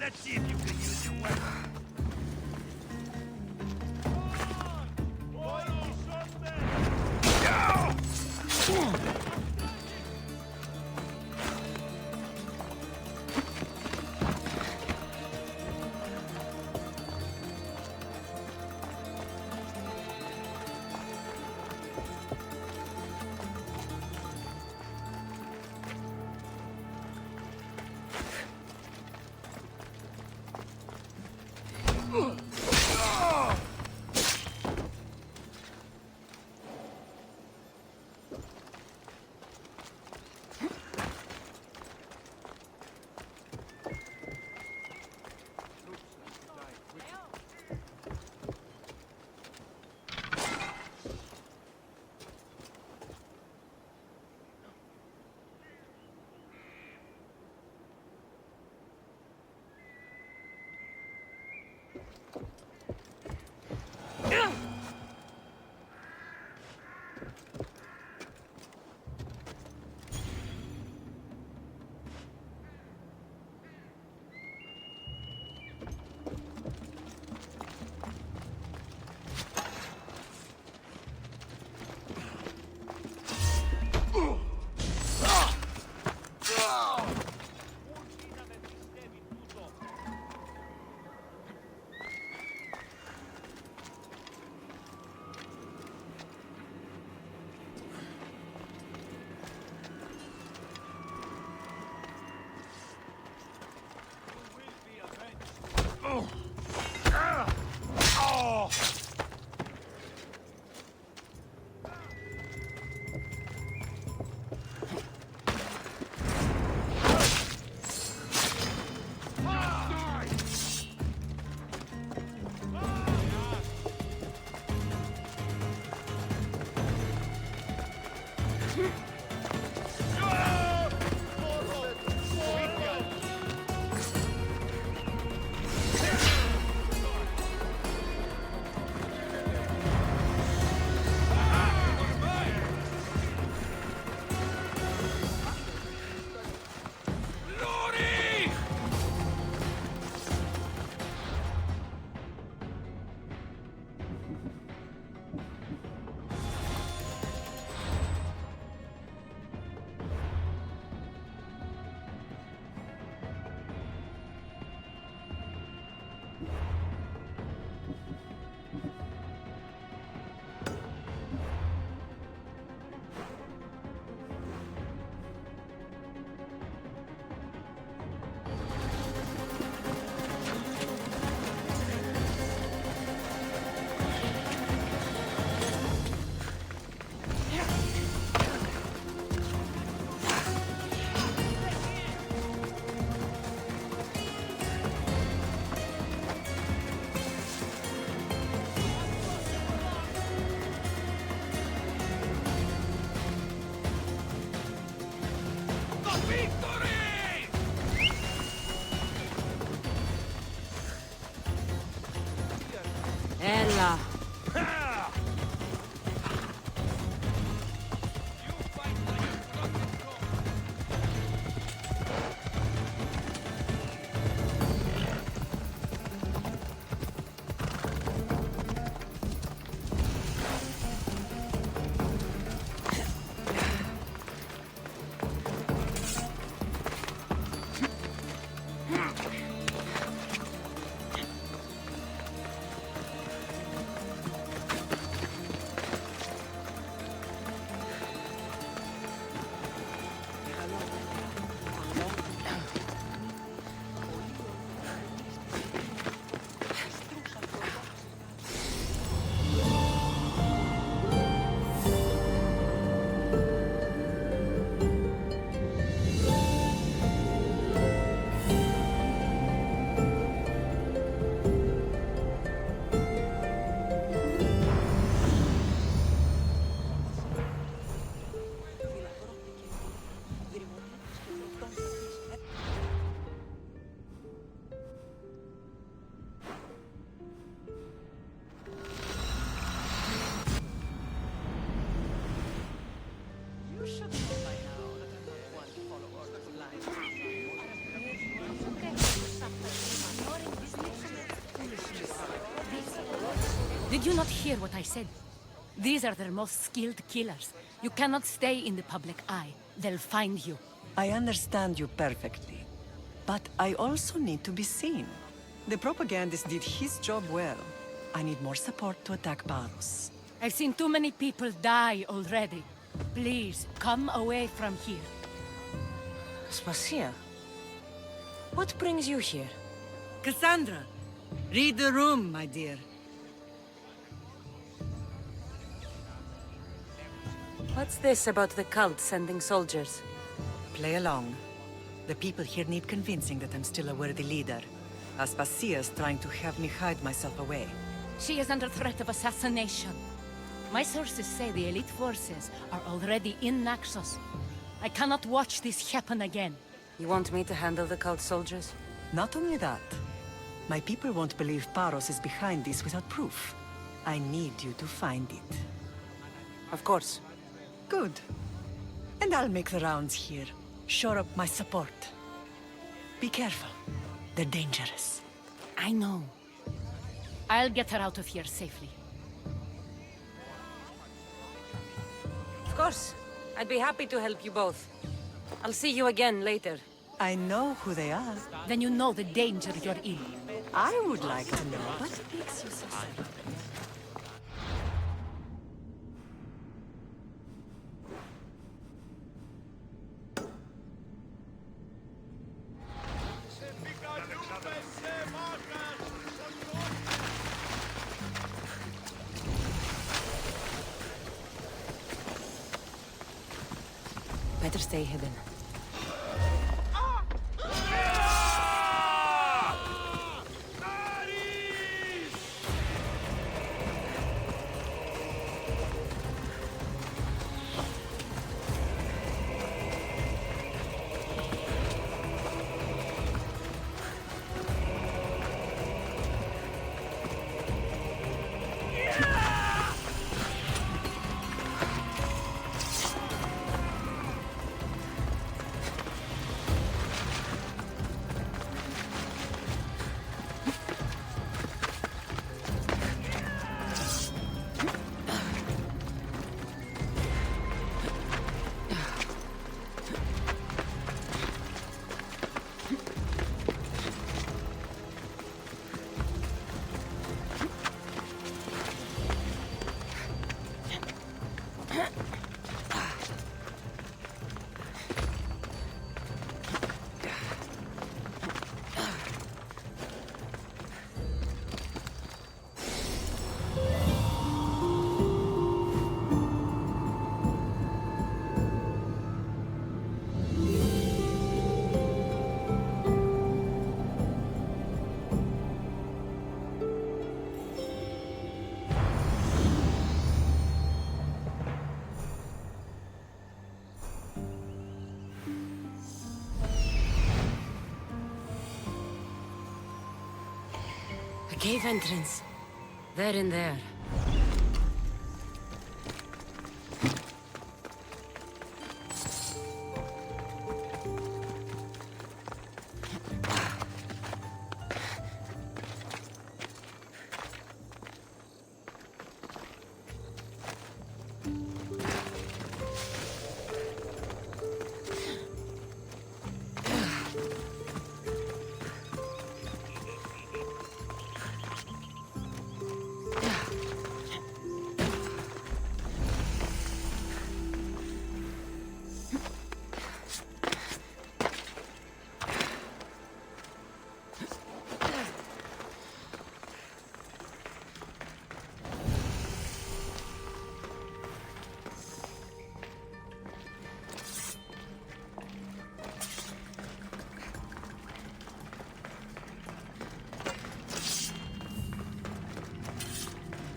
Let's see if you can use your weapon. Έλα. Did you not hear what I said? These are their most skilled killers. You cannot stay in the public eye. They'll find you. I understand you perfectly. But I also need to be seen. The propagandist did his job well. I need more support to attack Paros. I've seen too many people die already. Please, come away from here. Aspasia, what brings you here? Cassandra, read the room, my dear. What's this about the cult sending soldiers? Play along. The people here need convincing that I'm still a worthy leader. Aspasia's trying to have me hide myself away. She is under threat of assassination. My sources say the elite forces are already in Naxos. I cannot watch this happen again. You want me to handle the cult soldiers? Not only that. My people won't believe Paros is behind this without proof. I need you to find it. Of course. Good. And I'll make the rounds here. Shore up my support. Be careful. They're dangerous. I know. I'll get her out of here safely. Of course. I'd be happy to help you both. I'll see you again later. I know who they are. Then you know the danger you're in. I would like to know what makes you so certain. Better stay hidden. Cave entrance. They're in there.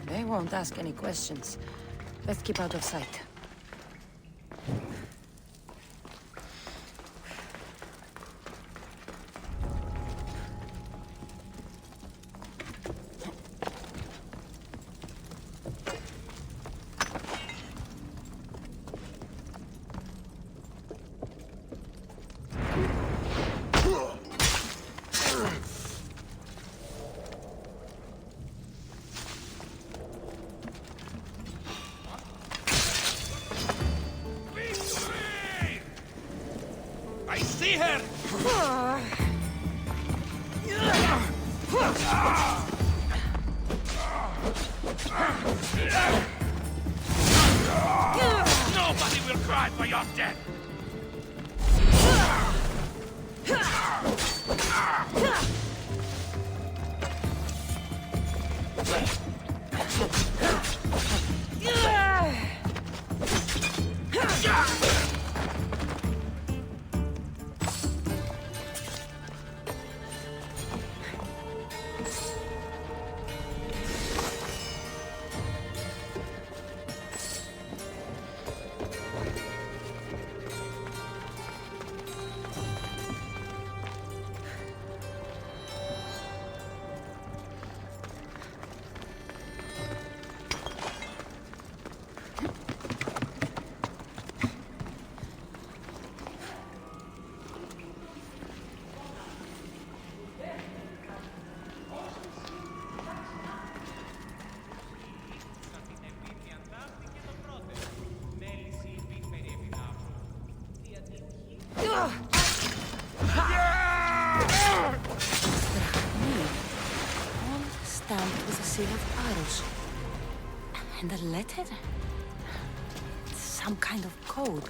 They won't ask any questions. Let's keep out of sight. I see her! Nobody will cry for your death! Stamped with a seal of Paros. And a letter? Some kind of code.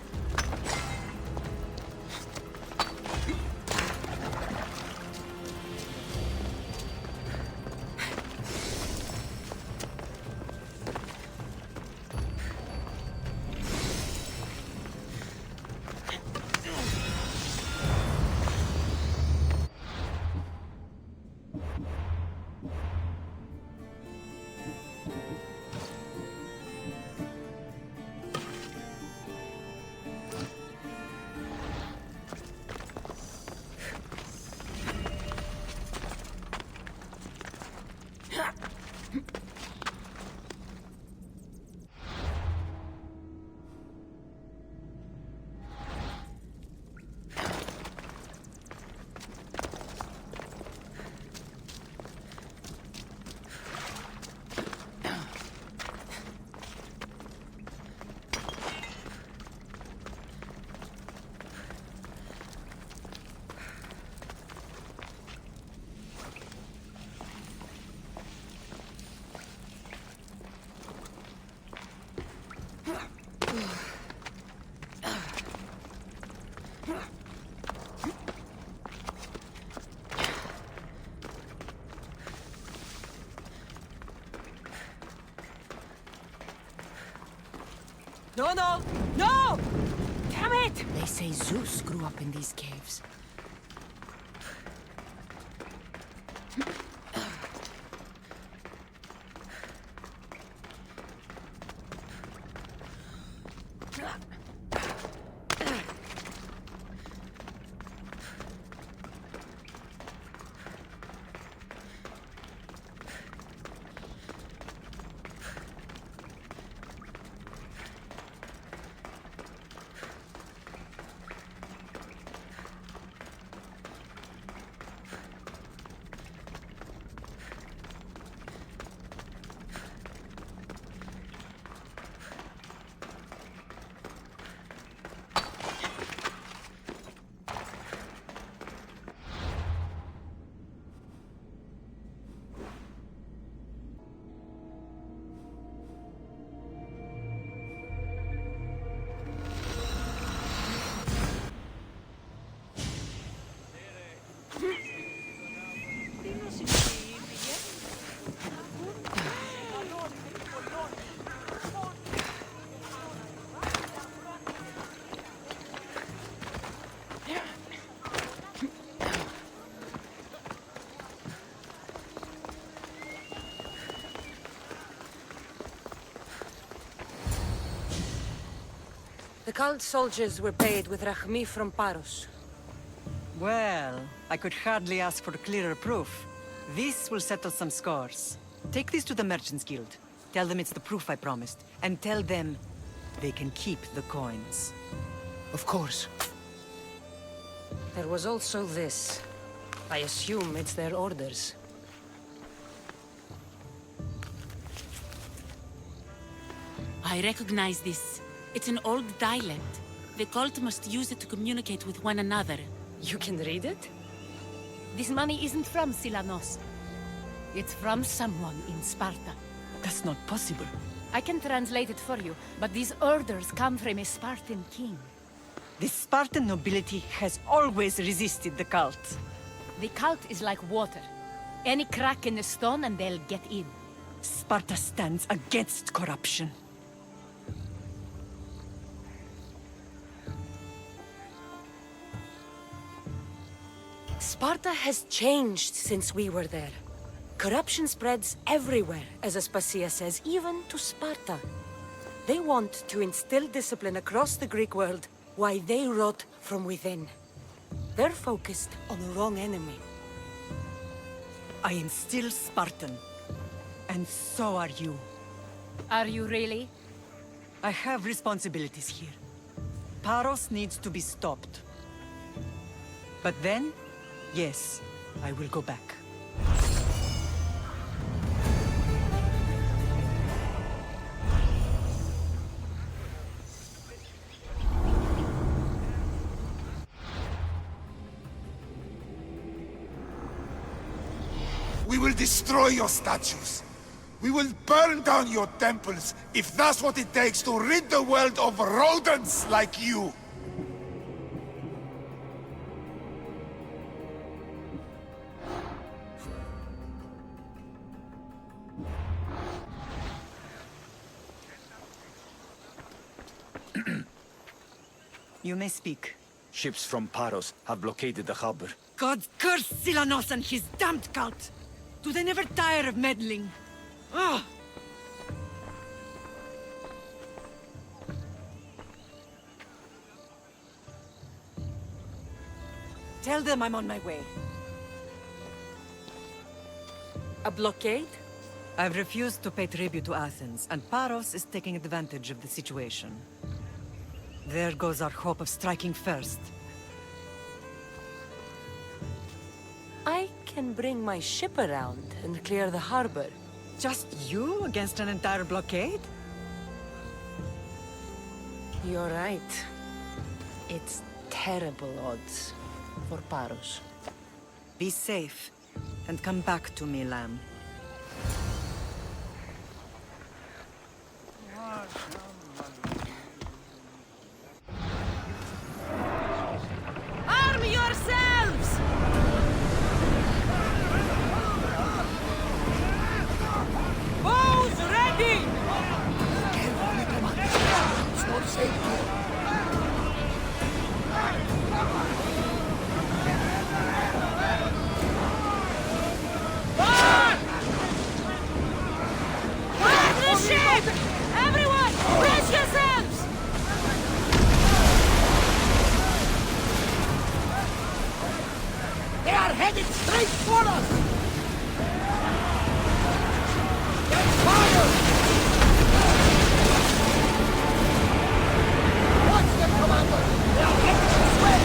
No, no! No! Damn it! They say Zeus grew up in these caves. The cult soldiers were paid with Rachmi from Paros. Well, I could hardly ask for clearer proof. This will settle some scores. Take this to the Merchants Guild. Tell them it's the proof I promised. And tell them they can keep the coins. Of course. There was also this. I assume it's their orders. I recognize this. It's an old dialect. The cult must use it to communicate with one another. You can read it? This money isn't from Silanos. It's from someone in Sparta. That's not possible. I can translate it for you, but these orders come from a Spartan king. The Spartan nobility has always resisted the cult. The cult is like water. Any crack in the stone and they'll get in. Sparta stands against corruption. Sparta has changed since we were there. Corruption spreads everywhere, as Aspasia says, even to Sparta. They want to instill discipline across the Greek world, while they rot from within. They're focused on the wrong enemy. I am still Spartan. And so are you. Are you really? I have responsibilities here. Paros needs to be stopped. But then, yes, I will go back. We will destroy your statues. We will burn down your temples, if that's what it takes to rid the world of rodents like you. You may speak. Ships from Paros have blockaded the harbor. God curse Silanos and his damned cult! Do they never tire of meddling? Ugh! Tell them I'm on my way. A blockade? I've refused to pay tribute to Athens, and Paros is taking advantage of the situation. There goes our hope of striking first. I can bring my ship around and clear the harbor. Just you against an entire blockade? You're right. It's terrible odds for Paros. Be safe, and come back to me, lamb. Arm yourselves! Bows ready! Carefully, Commander. It's not safe here. Fire the ship! Everyone, brace yourselves! They are headed straight for us! Get fire! Watch them, Commander! They are headed this way!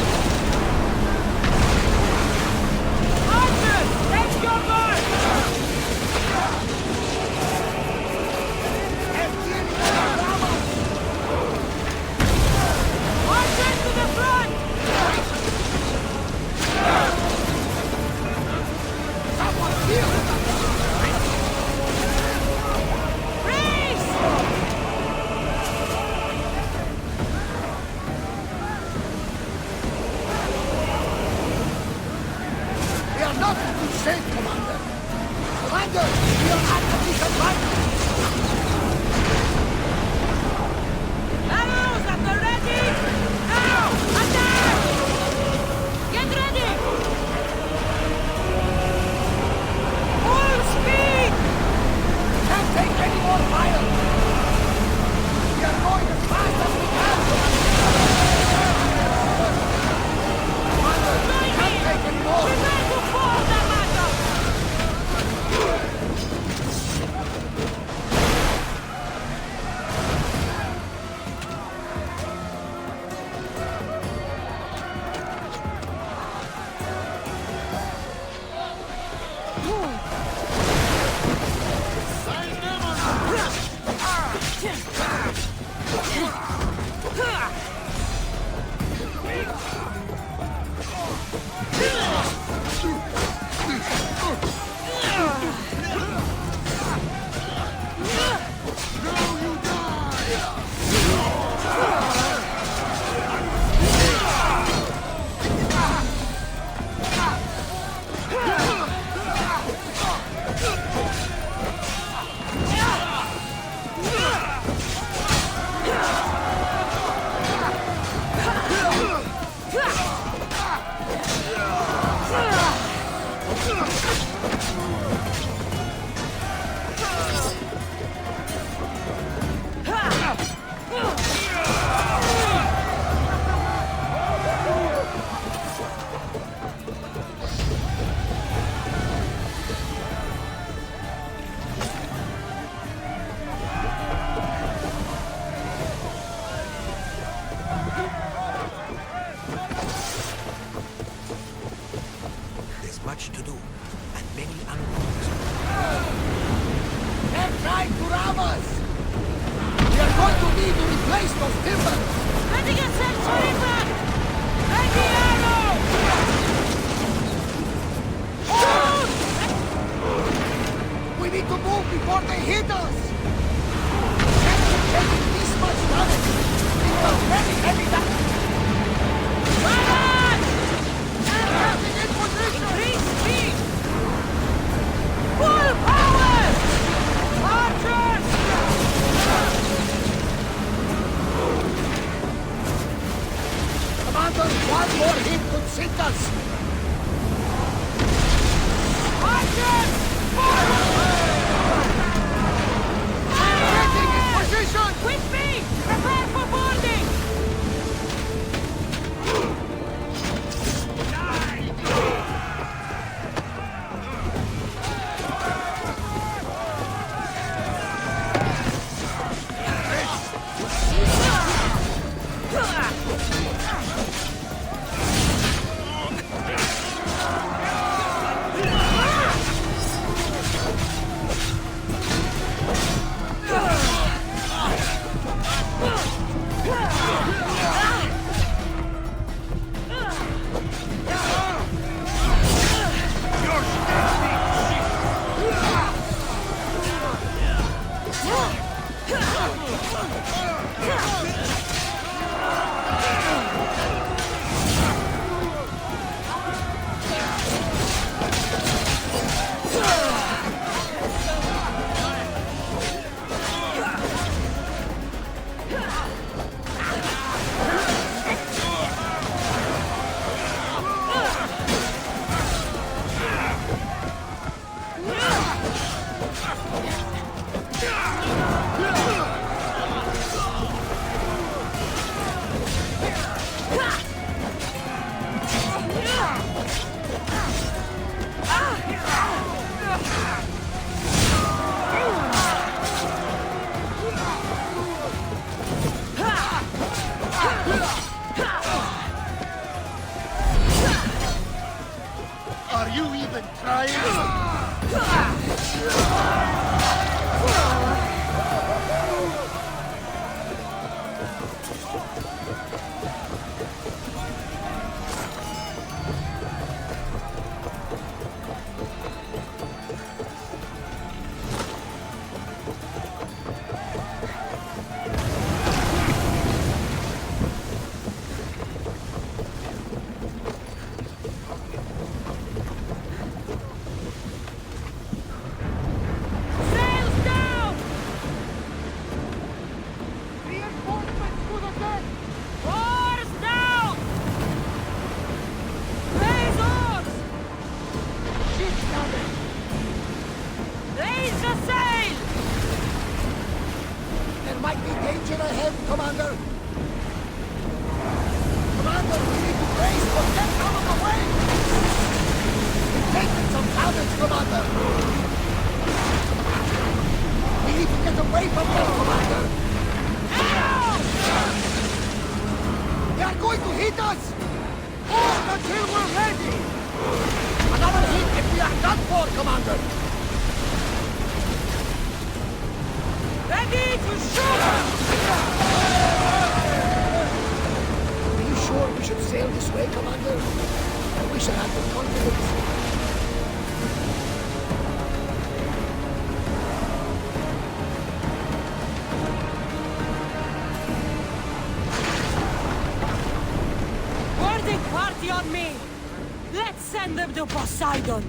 Archers, take your mark! Archers to the front! Someone here! Freeze! We are not in good shape, Commander. Commander, we are at the disadvantage. Arrows at the ready! Now! Attack! Get ready! Full speed! Can't take any more fire! We are going as fast as we can! Commander, can't take any more! Prepare to fall, D'Amato! There's much to do, and many unknowns. They're trying to rob us! We are going to need to replace those timbers! Letting yourself for impact! Anti-arrow! We need to move before they hit us! Taking this much damage! It's a very heavy damage! In position! Increase speed! Full power! Archers! Commander, one more hit could sink us! Archers! Getting in position! With me! Prepare for boarding! Are you even trying? Commander! Commander, we need to brace for get out of the way! We've taken some damage, Commander! We need to get away from them, Commander! They are going to hit us! Hold until we're ready! Another hit if we are done for, Commander! Ready to shoot! Are you sure we should sail this way, Commander? I wish I had the confidence. Boarding party on me! Let's send them to Poseidon!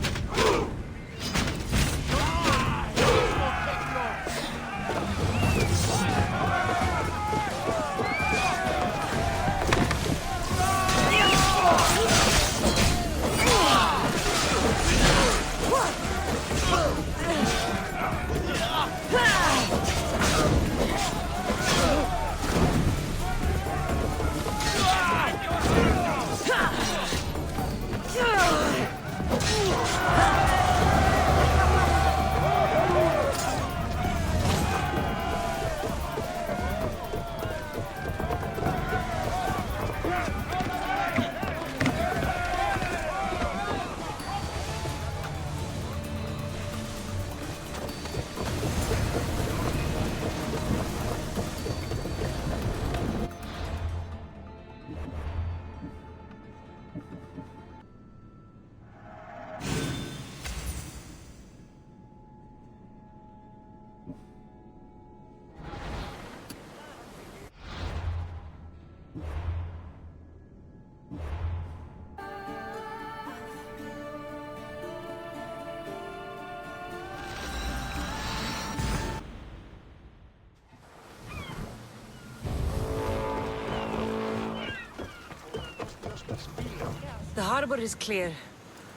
The harbor is clear.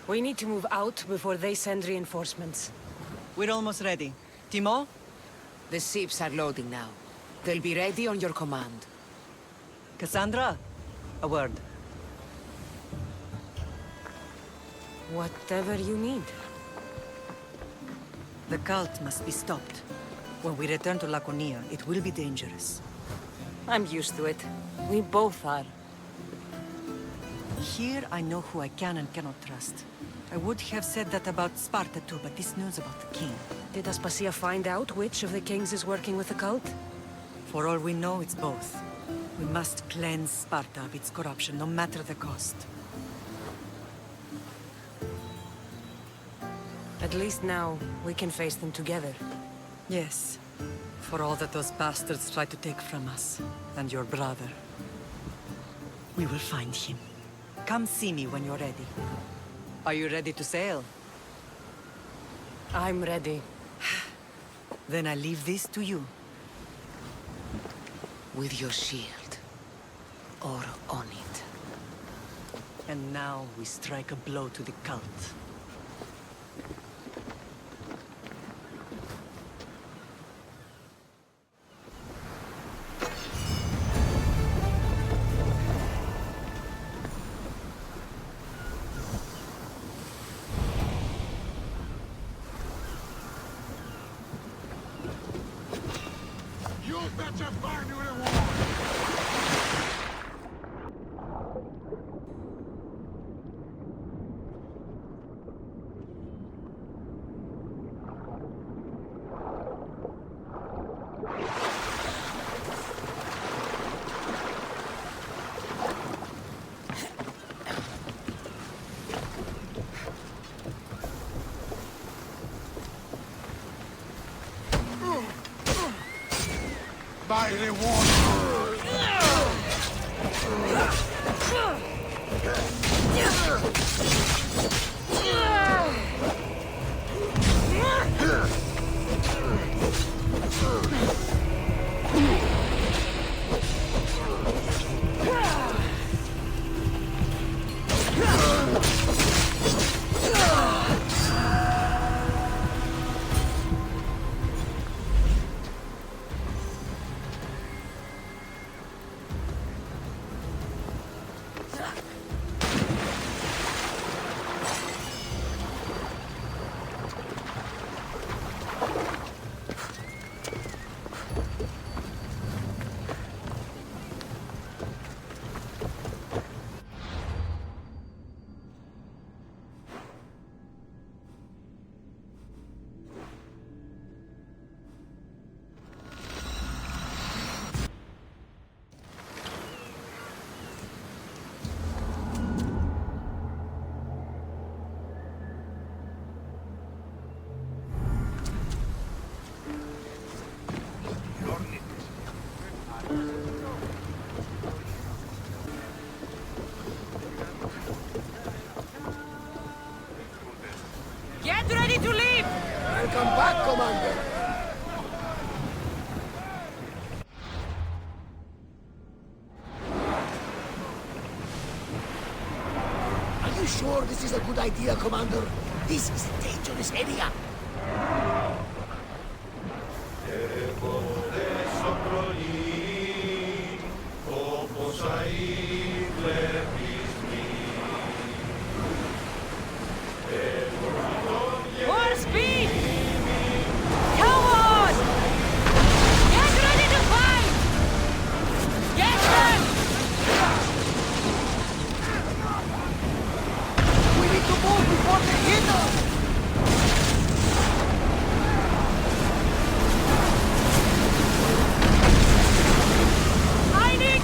We need to move out before they send reinforcements. We're almost ready. Timo? The ships are loading now. They'll be ready on your command. Cassandra? A word. Whatever you need. The cult must be stopped. When we return to Laconia, it will be dangerous. I'm used to it. We both are. Here I know who I can and cannot trust. I would have said that about Sparta too, but this news about the king... Did Aspasia find out which of the kings is working with the cult? For all we know, it's both. We must cleanse Sparta of its corruption, no matter the cost. At least now, we can face them together. Yes. For all that those bastards tried to take from us, and your brother. We will find him. Come see me when you're ready. Are you ready to sail? I'm ready. Then I leave this to you. With your shield. Or on it. And now we strike a blow to the cult. By the water! Get ready to leave! Welcome back, Commander. Are you sure this is a good idea, Commander? This is a dangerous area. More speed! Come on! Get ready to fight! Get them! We need to move before they hit us! I need...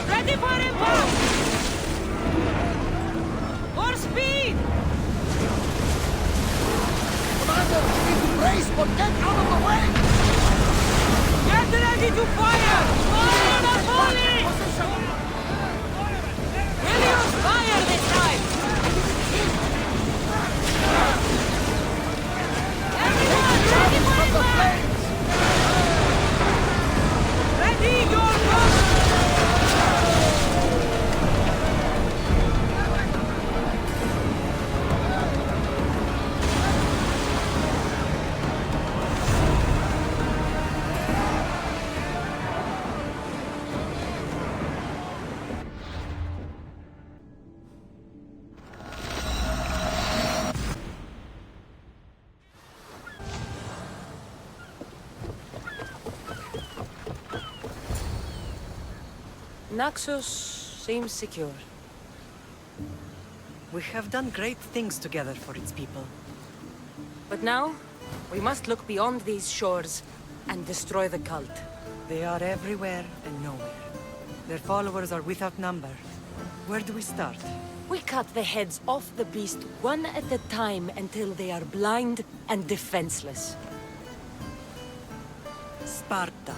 Ready for impact! More speed! Commander, we need to brace, but get out of the way! Get ready to fire! Fire the volley! Will you fire this time? Everyone, ready for impact! Ready your gun! Naxos seems secure. We have done great things together for its people. But now, we must look beyond these shores and destroy the cult. They are everywhere and nowhere. Their followers are without number. Where do we start? We cut the heads off the beast one at a time until they are blind and defenseless. Sparta.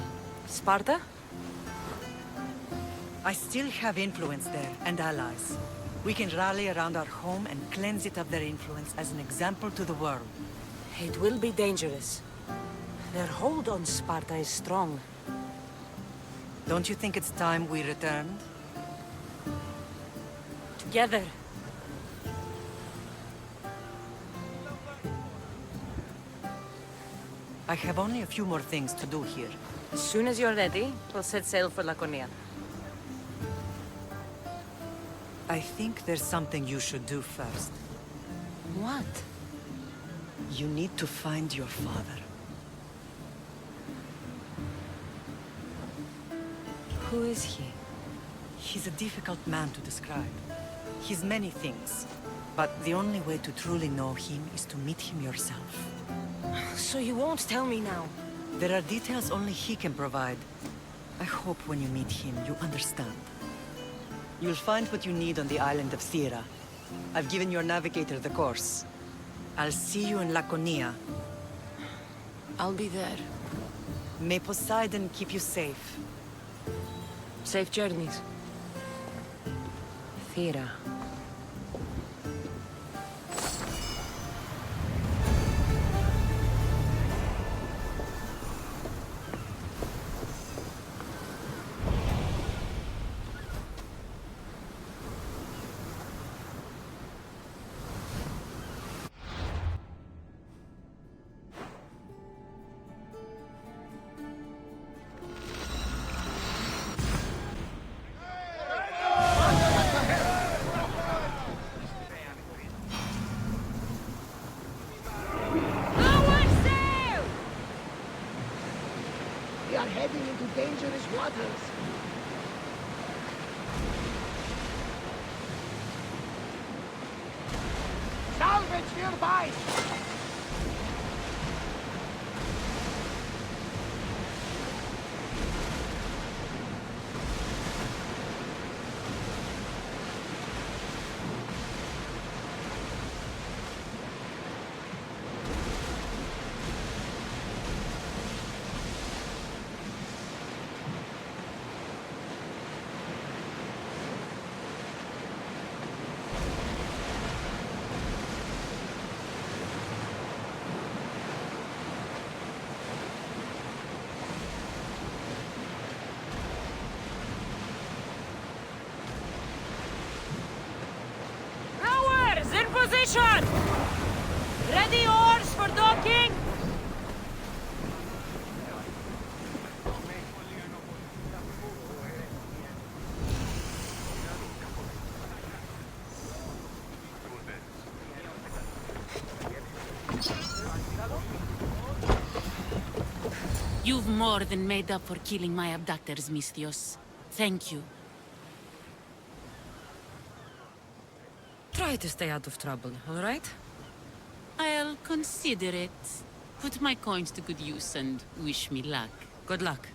Sparta? I still have influence there, and allies. We can rally around our home and cleanse it of their influence as an example to the world. It will be dangerous. Their hold on Sparta is strong. Don't you think it's time we returned? Together. I have only a few more things to do here. As soon as you're ready, we'll set sail for Laconia. I think there's something you should do first. What? You need to find your father. Who is he? He's a difficult man to describe. He's many things, but the only way to truly know him is to meet him yourself. So you won't tell me now? There are details only he can provide. I hope when you meet him, you understand. You'll find what you need on the island of Thera. I've given your navigator the course. I'll see you in Laconia. I'll be there. May Poseidon keep you safe. Safe journeys. Thera. We are heading into dangerous waters. Salvage nearby! In position! Ready oars for docking? You've more than made up for killing my abductors, Misthios. Thank you. Try to stay out of trouble, all right? I'll consider it. Put my coins to good use and wish me luck. Good luck.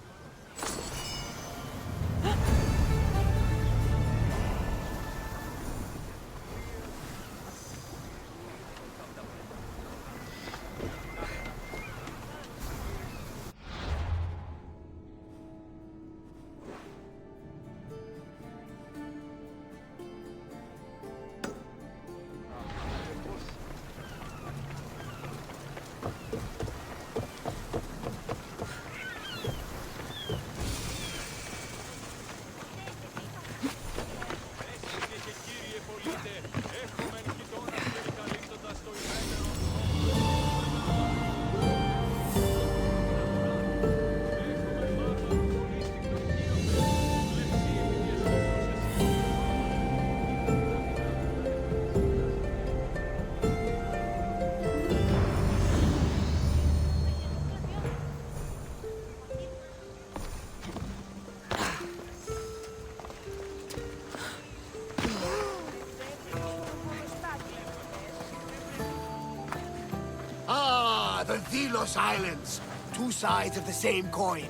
The Delos Islands. Two sides of the same coin.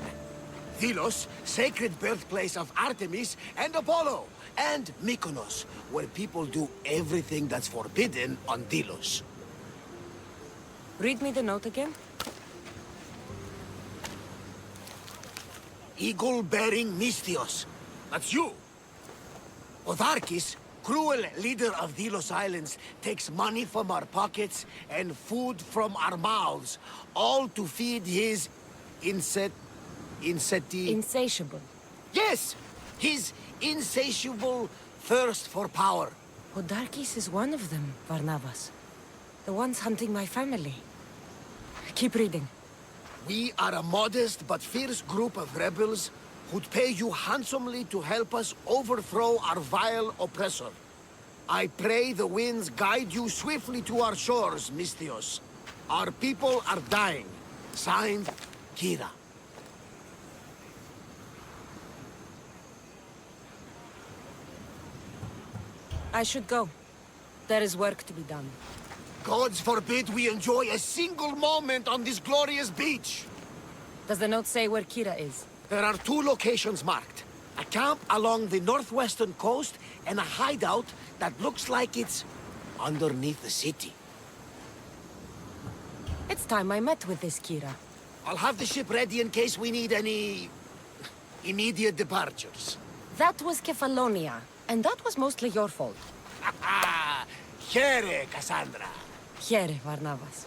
Delos, sacred birthplace of Artemis and Apollo. And Mykonos, where people do everything that's forbidden on Delos. Read me the note again. Eagle-bearing Mystios. That's you. Otharkis, cruel leader of Delos Islands, takes money from our pockets and food from our mouths, all to feed his Insatiable. Yes! His insatiable thirst for power. Otharkis is one of them, Varnavas. The ones hunting my family. Keep reading. We are a modest but fierce group of rebels who'd pay you handsomely to help us overthrow our vile oppressor. I pray the winds guide you swiftly to our shores, Mystios. Our people are dying. Signed, Kira. I should go. There is work to be done. Gods forbid we enjoy a single moment on this glorious beach! Does the note say where Kira is? There are two locations marked. A camp along the northwestern coast and a hideout that looks like it's underneath the city. It's time I met with this Kira. I'll have the ship ready in case we need any immediate departures. That was Kefalonia, and that was mostly your fault. Here, Cassandra. Here, Varnavas.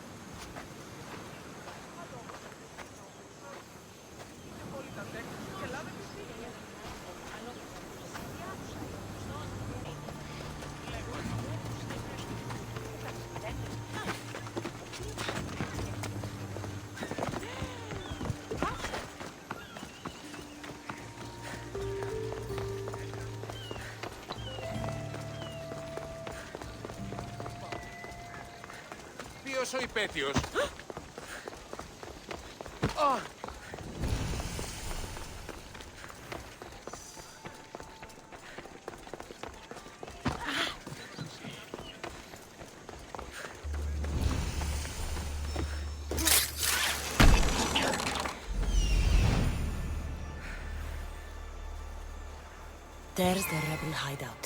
Ποιος ο υπέτειος? There's the rebel hideout.